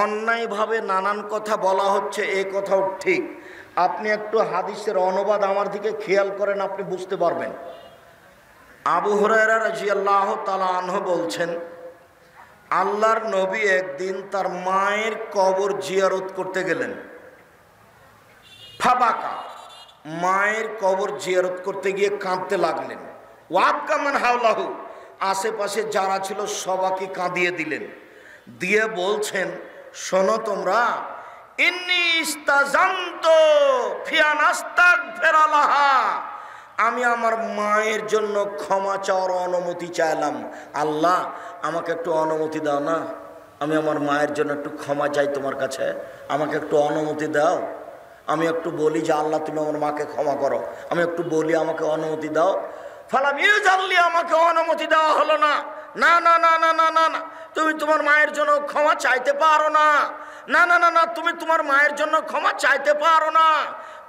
অন্যায়ভাবে নানান কথা বলা হচ্ছে, এ কথাও ঠিক। আপনি একটু হাদিসের অনুবাদ আমার দিকে খেয়াল করেন, আপনি বুঝতে পারবেন। আবু হুরায়রা রাদিয়াল্লাহু তাআলা আনহু বলছেন, আল্লাহর নবী একদিন তার মায়ের কবর জিয়ারত করতে গেলেন। ফাবাকা, মায়ের কবর জিয়ারত করতে গিয়ে কাঁদতে লাগলেন। ওয়াবকা মান হাওলাহু, আশেপাশে যারা ছিল সবাইকে কাঁদিয়ে দিলেন। দিয়ে বলছেন, শোনো তোমরা, ইন্নী ইস্তাজানতু ফি আন আস্তাগফিরা লাহা, আমি আমার মায়ের জন্য ক্ষমা চাওয়ার অনুমতি চাইলাম। আল্লাহ আমাকে একটু অনুমতি দাও না, আমি আমার মায়ের জন্য একটু ক্ষমা চাই তোমার কাছে, আমাকে একটু অনুমতি দাও। আমি একটু বলি যে আল্লাহ তুমি আমার মাকে ক্ষমা করো, আমি একটু বলি আমাকে অনুমতি দাও। ফালাম ইউজাল্লি, আমাকে অনুমতি দেওয়া হলো না। না না না না না না না, তুমি তোমার মায়ের জন্য ক্ষমা চাইতে পারো না। না না না না, তুমি তোমার মায়ের জন্য ক্ষমা চাইতে পারো না,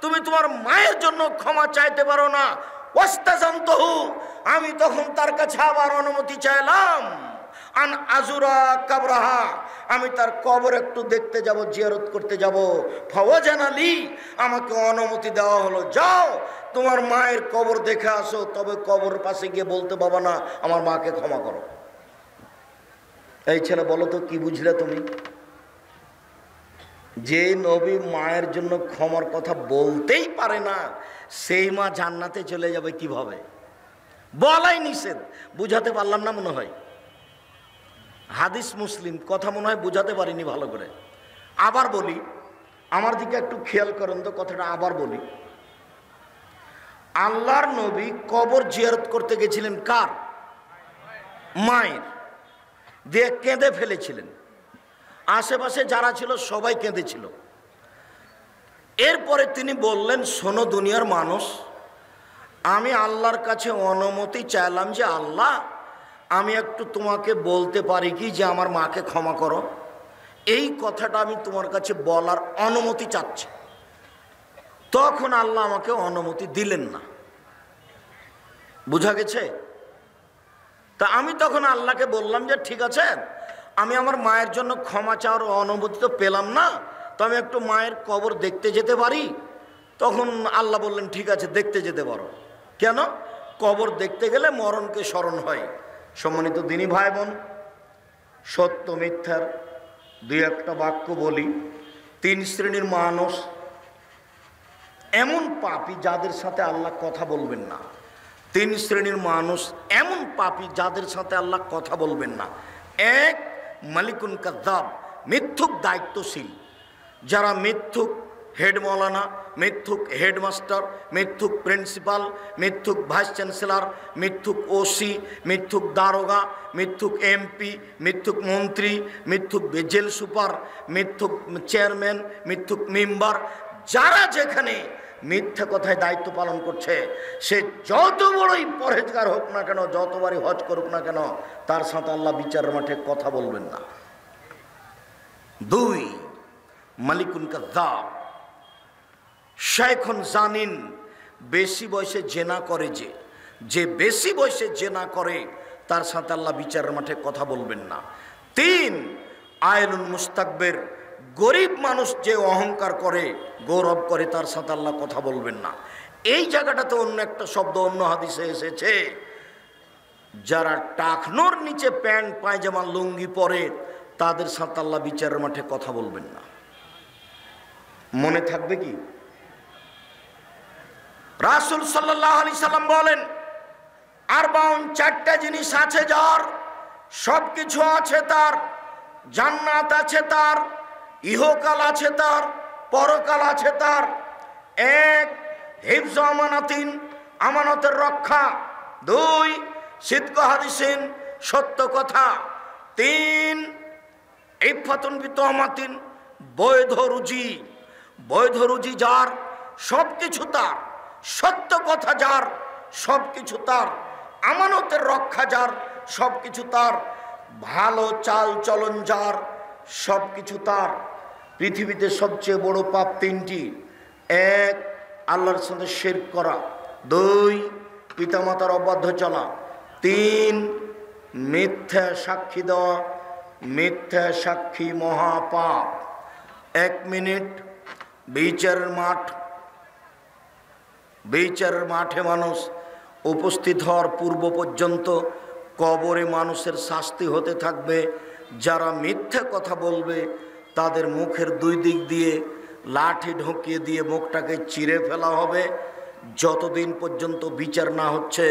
তুমি তোমার মায়ের জন্য ক্ষমা চাইতে পারো না। ওয়াস্তাজানতুহু, আমি তখন তার কাছে আবার অনুমতি চাইলাম। আন আজুরা কাবরাহা, আমি তার কবর একটু দেখতে যাব, জিয়ারত করতে যাব। ফাওয়াজান আলী, আমাকে অনুমতি দেওয়া হলো, যাও তোমার মায়ের কবর দেখে আসো, তবে কবর পাশে গিয়ে বলতে বাবা না আমার মাকে ক্ষমা করো। এই ছেলে বলো তো কি বুঝলে তুমি? যে নবী মায়ের জন্য ক্ষমার কথা বলতেই পারে না, সেই মা জান্নাতে চলে যাবে কিভাবে? বলাই নিষেধ। বুঝাতে পারলাম না মনে হয়? হাদিস মুসলিম, কথা মনে হয় বুঝাতে পারিনি ভালো করে। আবার বলি, আমার দিকে একটু খেয়াল করেন তো, কথাটা আবার বলি। আল্লাহর নবী কবর জিয়ারত করতে গেছিলেন কার? মায়ের। দিয়ে কেঁদে ফেলেছিলেন। আশেপাশে যারা ছিল সবাই কেঁদেছিল। এরপরে তিনি বললেন, শোনো দুনিয়ার মানুষ, আমি আল্লাহর কাছে অনুমতি চাইলাম যে আল্লাহ, আমি একটু তোমাকে বলতে পারি কি যে আমার মাকে ক্ষমা করো? এই কথাটা আমি তোমার কাছে বলার অনুমতি চাচ্ছি। তখন আল্লাহ আমাকে অনুমতি দিলেন না। বুঝা গেছে? তা আমি তখন আল্লাহকে বললাম যে ঠিক আছে, আমি আমার মায়ের জন্য ক্ষমা চাওয়ার অনুমতি তো পেলাম না, তো আমি একটু মায়ের কবর দেখতে যেতে পারি? তখন আল্লাহ বললেন ঠিক আছে, দেখতে যেতে পারো। কেন? কবর দেখতে গেলে মরণকে স্মরণ হয়। সম্মানিত দিনী ভাই বোন, সত্য মিথ্যার দুই একটা বাক্য বলি। 3 শ্রেণীর মানুষ এমন পাপী যাদের সাথে আল্লাহ কথা বলবেন না। 3 শ্রেণীর মানুষ এমন পাপী যাদের সাথে আল্লাহ কথা বলবেন না। 1, মালিকুন কাযযাব, মিথ্যুক দায়িত্বশীল। যারা মিথ্যুক হেড মৌলানা, মিথ্যুক হেডমাস্টার, মিথ্যুক প্রিন্সিপাল, মিথ্যুক ভাইস চ্যান্সেলর, মিথ্যুক ওসি, মিথ্যুক দারোগা, মিথ্যুক এমপি, মিথ্যুক মন্ত্রী, মিথ্যুক জেল সুপার, মিথ্যুক চেয়ারম্যান, মিথ্যুক মেম্বার, যারা যেখানে মিথ্যা কথায় দায়িত্ব পালন করছে, সে যত বড়ই পরহেজগার হোক না কেন, যতবারই হজ করুক না কেন, তার সাথে আল্লাহ বিচারের মাঠে কথা বলবেন না। 2, মালিকুন কাযযাব, শাইখুন জানিন, বেশি বয়সে জেনা করে, যে বেশি বয়সে জেনা করে তার সাথে আল্লাহ বিচারের মাঠে কথা বলবেন না। 3, আয়লুন মুস্তাকবির, গরিব মানুষ যে অহংকার করে, গৌরব করে, তার সাথে আল্লাহ কথা বলবেন না। এই জায়গাটাতে অন্য একটা শব্দ অন্য হাদিসে এসেছে, যারা টাকনোর নিচে প্যান্ট পায়জামা লুঙ্গি পরে, তাদের সাথে আল্লাহ বিচারের মাঠে কথা বলবেন না। মনে থাকবে কি? রাসূল সাল্লাল্লাহু আলাইহি সাল্লাম বলেন, 4টা জিনিস আছে যার, সবকিছু আছে তার, জান্নাত আছে তার, ইহকাল আছে তার, পরকাল আছে তার। 1, হিফজ আমানাতিন, আমানতের রক্ষা। 2, সিদক হাদিসিন, সত্য কথা। 3, ইফাতুন বিতহমাতিন, বৈধ রুজি। বৈধ রুজি যার, সবকিছু তার। সত্য কথা যার, সবকিছু তার। আমানতের রক্ষা যার, সবকিছু তার। ভালো চাল চলন যার, সবকিছু তার। পৃথিবীতে সবচেয়ে বড় পাপ 3টি। 1, আল্লাহর সাথে শিরক করা। 2, পিতামাতার অবাধ্য চলা। 3, মিথ্যা সাক্ষী দেওয়া। মিথ্যা সাক্ষী মহাপাপ। 1 মিনিট। বিচারের মাঠে মানুষ উপস্থিত হওয়ার পূর্ব পর্যন্ত কবরে মানুষের শাস্তি হতে থাকবে। যারা মিথ্যা কথা বলবে তাদের মুখের 2 দিক দিয়ে লাঠি ঢুকিয়ে দিয়ে মুখটাকে চিরে ফেলা হবে। যতদিন পর্যন্ত বিচার না হচ্ছে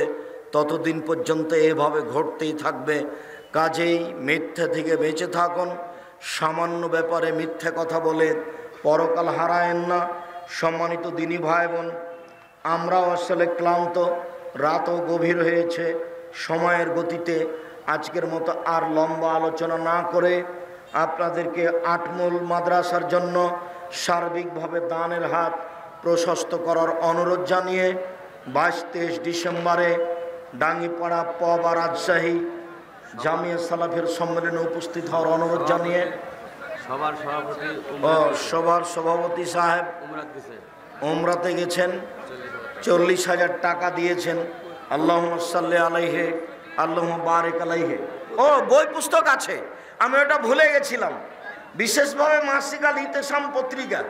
ততদিন পর্যন্ত এভাবে ঘটতেই থাকবে। কাজেই মিথ্যা থেকে বেঁচে থাকুন। সামান্য ব্যাপারে মিথ্যা কথা বলে পরকাল হারায়েন না। সম্মানিত দিনী ভাই বোন, আমরাও আসলে ক্লান্ত, রাতও গভীর হয়েছে। সময়ের গতিতে আজকের মতো আর লম্বা আলোচনা না করে আপনাদেরকে আটমূল মাদ্রাসার জন্য সার্বিকভাবে দানের হাত প্রশস্ত করার অনুরোধ জানিয়ে 22-23 ডিসেম্বরে ডাঙ্গিপাড়া পবা রাজশাহী জামিয়া সালাফের সম্মেলনে উপস্থিত হওয়ার অনুরোধ জানিয়ে সবার সভাপতি সাহেব উমরাতে গেছেন, 40,000 টাকা দিয়েছেন। আল্লাহুম্মা সাল্লি আলাইহি, আল্লাহুম্মা বারিক আলাইহি। বই পুস্তক আছে, আমি ওটা ভুলে গেছিলাম। বিশেষভাবে মাসিক আল ইতেসাম পত্রিকা।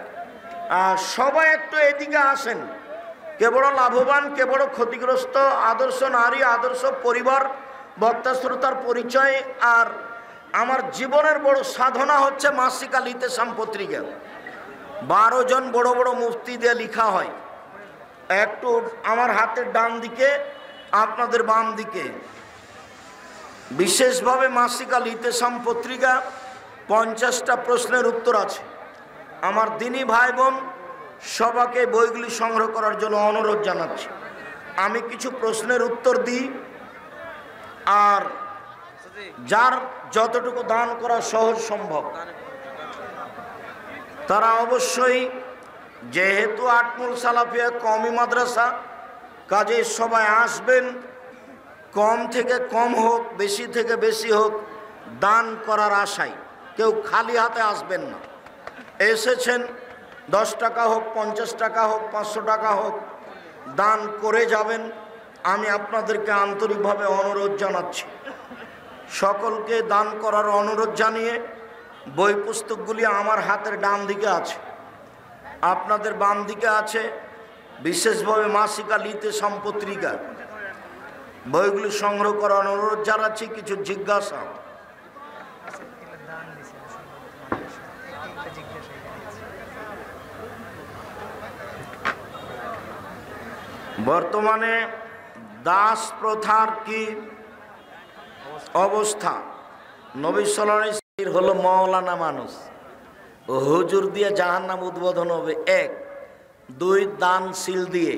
সবাই একটু এদিকে আসেন। কে বড় লাভবান, কে বড় ক্ষতিগ্রস্ত, আদর্শ নারী, আদর্শ পরিবার, বক্তা শ্রোতার পরিচয়। আর আমার জীবনের বড় সাধনা হচ্ছে মাসিক আল ইতেসাম পত্রিকা। 12 জন বড় বড় মুফতি দিয়ে লেখা হয়। একটু আমার হাতের ডান দিকে, আপনাদের বাম দিকে বিশেষভাবে মাসিক আল ইতেসাম পত্রিকা 50টা প্রশ্নের উত্তর আছে। আমার দিনী ভাই বোন সবাইকে বইগুলি সংগ্রহ করার জন্য অনুরোধ জানাচ্ছি। আমি কিছু প্রশ্নের উত্তর দিই, আর যার যতটুকু দান করা সহজ সম্ভব তারা অবশ্যই, যেহেতু আটমুল সালাফিয়া কওমি মাদ্রাসা, কাজে সবাই আসবেন। কম থেকে কম হোক, বেশি থেকে বেশি হোক, দান করার আশায় কেউ খালি হাতে আসবেন না। এসেছেন 10 টাকা হোক, 50 টাকা হোক, 500 টাকা হোক, দান করে যাবেন। আমি আপনাদেরকে আন্তরিকভাবে অনুরোধ জানাচ্ছি। সকলকে দান করার অনুরোধ জানিয়ে বই পুস্তকগুলি আমার হাতের ডান দিকে আছে, আপনাদের বাম দিকে আছে। বিশেষভাবে মাসিক আল ইতেসাম পত্রিকা, বইগুলি সংগ্রহ করার অনুরোধ জানাচ্ছি। কিছু জিজ্ঞাসা। বর্তমানে দাস প্রথার কি অবস্থা? নবী সাল্লাল্লাহু আলাইহি ওয়াসাল্লাম হলো মাওলানা মানুষ, ও হুজুর দিয়ে জাহান্নাম উদ্বোধন হবে। 1, 2 দানশীল দিয়ে,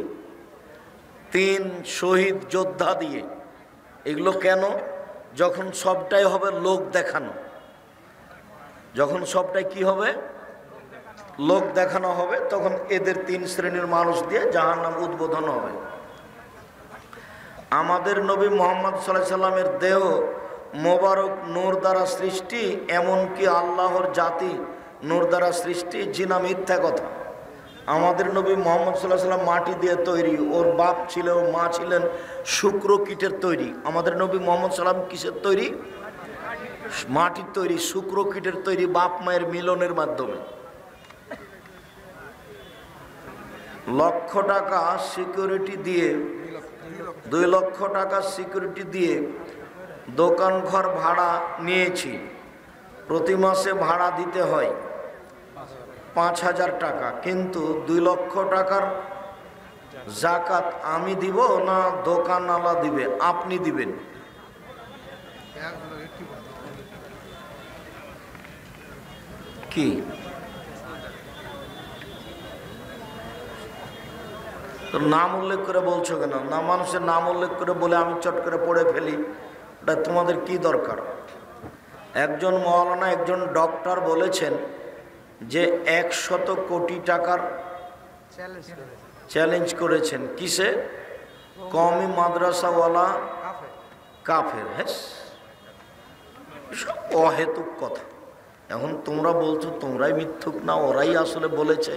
3 শহীদ যোদ্ধা দিয়ে। এগুলো কেন? যখন সবটাই হবে লোক দেখানো, যখন সবটাই কি হবে? লোক দেখানো হবে, তখন এদের 3 শ্রেণীর মানুষ দিয়ে জাহান্নাম উদ্বোধন হবে। আমাদের নবী মুহাম্মদ সাল্লাল্লাহু আলাইহি সাল্লামের দেহ মোবারক নূর দ্বারা সৃষ্টি, এমনকি আল্লাহর জাতি নূর দ্বারা সৃষ্টি। জিনা মিথ্যা কথা। আমাদের নবী মুহাম্মদ সাল্লাল্লাহু আলাইহি সাল্লাম মাটি দিয়ে তৈরি, ওর বাপ ছিল, মা ছিলেন শুক্র কীটের তৈরি। আমাদের নবী মুহাম্মদ সাল্লাল্লাহু আলাইহি সাল্লাম কিসের তৈরি? মাটির তৈরি, শুক্র কীটের তৈরি, বাপ মায়ের মিলনের মাধ্যমে। 1 লক্ষ টাকা সিকিউরিটি দিয়ে, 2 লক্ষ টাকা সিকিউরিটি দিয়ে দোকান ঘর ভাড়া নিয়েছি। প্রতি মাসে ভাড়া দিতে হয় 5,000 টাকা, কিন্তু 2 লক্ষ টাকার জাকাত আমি দিব না দোকানওয়ালা দিবে? আপনি দিবেন। কি তোর নাম উল্লেখ করে বলছো কেন? না, মানুষের নাম উল্লেখ করে বলে আমি চট করে পড়ে ফেলি, এটা তোমাদের কি দরকার? একজন মাওলানা, একজন ডক্টর বলেছেন যে 100 কোটি টাকার চ্যালেঞ্জ করেছেন। কিসে? কওমি মাদ্রাসাওয়ালা কাফের। হ্যাঁ, সব অহেতুক কথা। এখন তোমরা বলছো তোমরাই মিথ্যুক না, ওরাই আসলে বলেছে।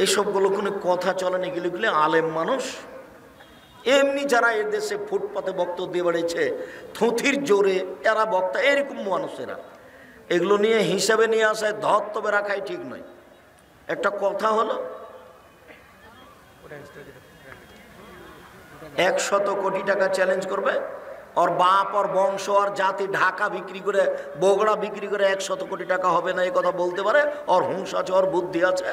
এইসবগুলো কোনো কথা চলে না। এগুলি আলেম মানুষ, এমনি যারা এদেশে ফুটপাতে বক্তব্য দিয়ে বেড়েছে থুথির জোরে, এরা বক্তা, এরকম মানুষেরা এগুলো নিয়ে হিসাবে নিয়ে আসায় ধর্তবে রাখাই ঠিক নয়। একটা কথা হলো 100 কোটি টাকা চ্যালেঞ্জ করবে, ওর বাপ, ওর বংশ, ওর জাতি ঢাকা বিক্রি করে, বগড়া বিক্রি করে 100 কোটি টাকা হবে না, এই কথা বলতে পারে? ওর হুঁশ আছে, ওর বুদ্ধি আছে?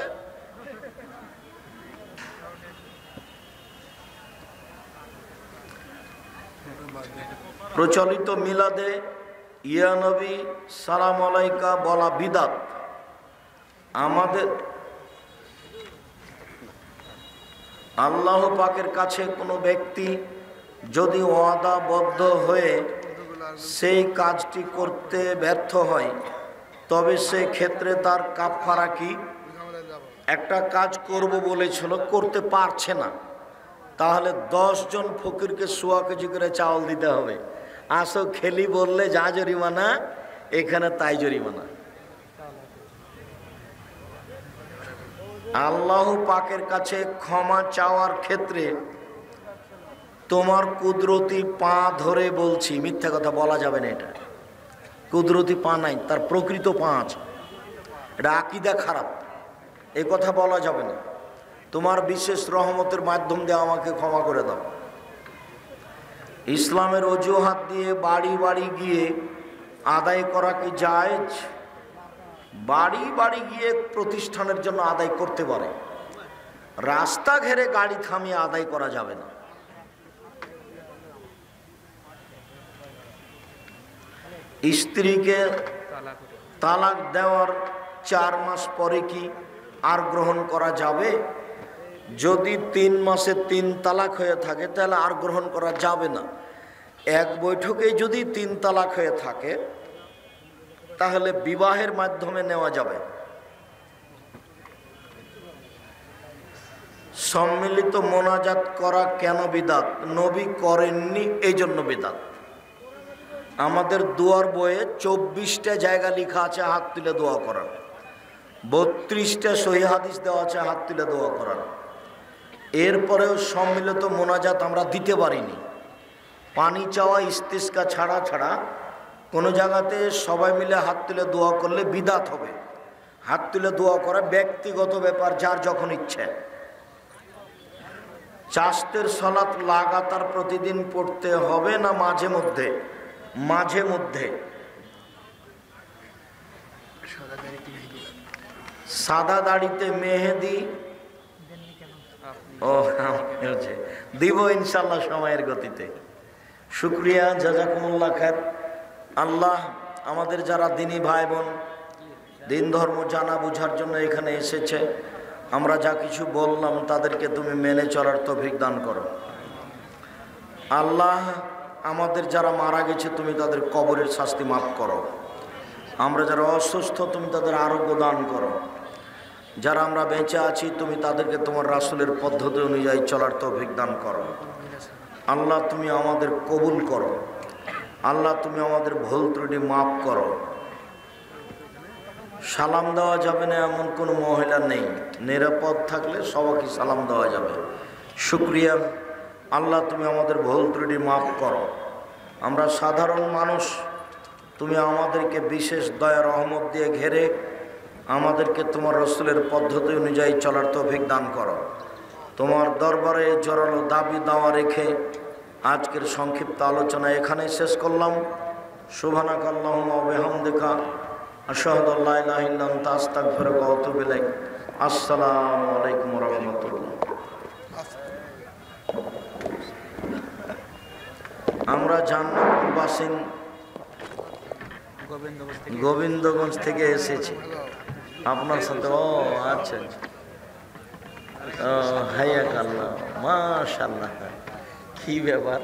প্রচলিত মিলাদে ইয়া নবী সালাম আলাইকা বলা বিদাত। আমাদের আল্লাহ পাকের কাছে কোনো ব্যক্তি যদি ওয়াদাবদ্ধ হয়ে সেই কাজটি করতে ব্যর্থ হয়, তবে সে ক্ষেত্রে তার কাফারা কি? একটা কাজ করব বলেছিল, করতে পারছে না, তাহলে 10 জন ফকিরকে 100 কেজি করে চাউল দিতে হবে। আসো খেলি বললে যা জরিমানা, এখানে তাই জরিমানা। আল্লাহ পাকের কাছে ক্ষমা চাওয়ার ক্ষেত্রে তোমার কুদরতি পা ধরে বলছি, মিথ্যা কথা বলা যাবে না। এটা কুদরতি পা নাই, তার প্রকৃত পা আছে। এটা আকীদা খারাপ, এ কথা বলা যাবে না। তোমার বিশেষ রহমতের মাধ্যম দিয়ে আমাকে ক্ষমা করে দাও। ইসলামের অজুহাত দিয়ে বাড়ি বাড়ি গিয়ে আদায় করা কি জায়েজ? বাড়ি বাড়ি গিয়ে প্রতিষ্ঠানের জন্য আদায় করতে পারে, রাস্তা ঘেরে গাড়ি থামিয়ে আদায় করা যাবে না। স্ত্রীকে তালাক দেওয়ার 4 মাস পরে কি আর গ্রহণ করা যাবে? যদি 3 মাসে 3 তালাক হয়ে থাকে তাহলে আর গ্রহণ করা যাবে না। এক বৈঠকে যদি 3 তালাক হয়ে থাকে তাহলে বিবাহের মাধ্যমে নেওয়া যাবে। সম্মিলিত মোনাজাত করা কেন বিদআত? নবী করেননি, এই জন্য বিদআত। আমাদের দোয়ার বইয়ে 24টা জায়গা লেখা আছে হাত তুলে দোয়া করার, 32টা সহিহ হাদিস দেওয়া আছে হাত তুলে দোয়া করার। এরপরেও সম্মিলিত মোনাজাত আমরা দিতে পারিনি। পানি চাওয়া ইস্তিসকা ছাড়া কোনো জায়গাতে সবাই মিলে হাত তুলে দোয়া করলে বিদআত হবে। হাত তুলে দোয়া করা ব্যক্তিগত ব্যাপার, যার যখন ইচ্ছে। চাষতের সালাত লাগাতার প্রতিদিন পড়তে হবে না মাঝে মধ্যে? মাঝে মধ্যে। সাদা দাড়িতে মেহেদি দিব ইনশাল্লাহ সময়ের গতিতে। শুক্রিয়া, জাযাকুমুল্লাহ খায়ের। আল্লাহ আমাদের যারা দিনী ভাই বোন দিন ধর্ম জানা বুঝার জন্য এখানে এসেছে, আমরা যা কিছু বললাম তাদেরকে তুমি মেনে চলার তৌফিক দান করো। আল্লাহ আমাদের যারা মারা গেছে তুমি তাদের কবরের শাস্তি মাফ করো। আমরা যারা অসুস্থ তুমি তাদের আরোগ্য দান করো। যারা আমরা বেঁচে আছি তুমি তাদেরকে তোমার রাসূলের পদ্ধতি অনুযায়ী চলার তৌফিক দান করো। আল্লাহ তুমি আমাদের কবুল করো। আল্লাহ তুমি আমাদের ভুল ত্রুটি মাফ করো। সালাম দেওয়া যাবে না এমন কোনো মহিলা নেই, নিরাপদ থাকলে সবাইকে সালাম দেওয়া যাবে। শুক্রিয়া, আল্লাহ তুমি আমাদের ভুল ত্রুটি মাফ করো। আমরা সাধারণ মানুষ, তুমি আমাদেরকে বিশেষ দয়া রহমত দিয়ে ঘেরে আমাদেরকে তোমার রাসূলের পদ্ধতি অনুযায়ী চলার তৌফিক দান করো। তোমার দরবারে জোরালো দাবি দাওয়া রেখে আজকের সংক্ষিপ্ত আলোচনা এখানে শেষ করলাম। সুবহানাকা আল্লাহুম্মা ওয়া বিহামদিকা আশহাদু আল্লা ইলাহা ইল্লা আনতা আস্তাগফিরুকা ওয়া আতুবু ইলাইক। আসসালামু আলাইকুম ওয়া রাহমাতুল্লাহ। আমরা জান্নাতুল বাসিন গোবিন্দগঞ্জ থেকে এসেছি আপনার সাথে। ও আচ্ছা, হাইয়াক আল্লাহ, মাশাআল্লাহ, কি ব্যাপার।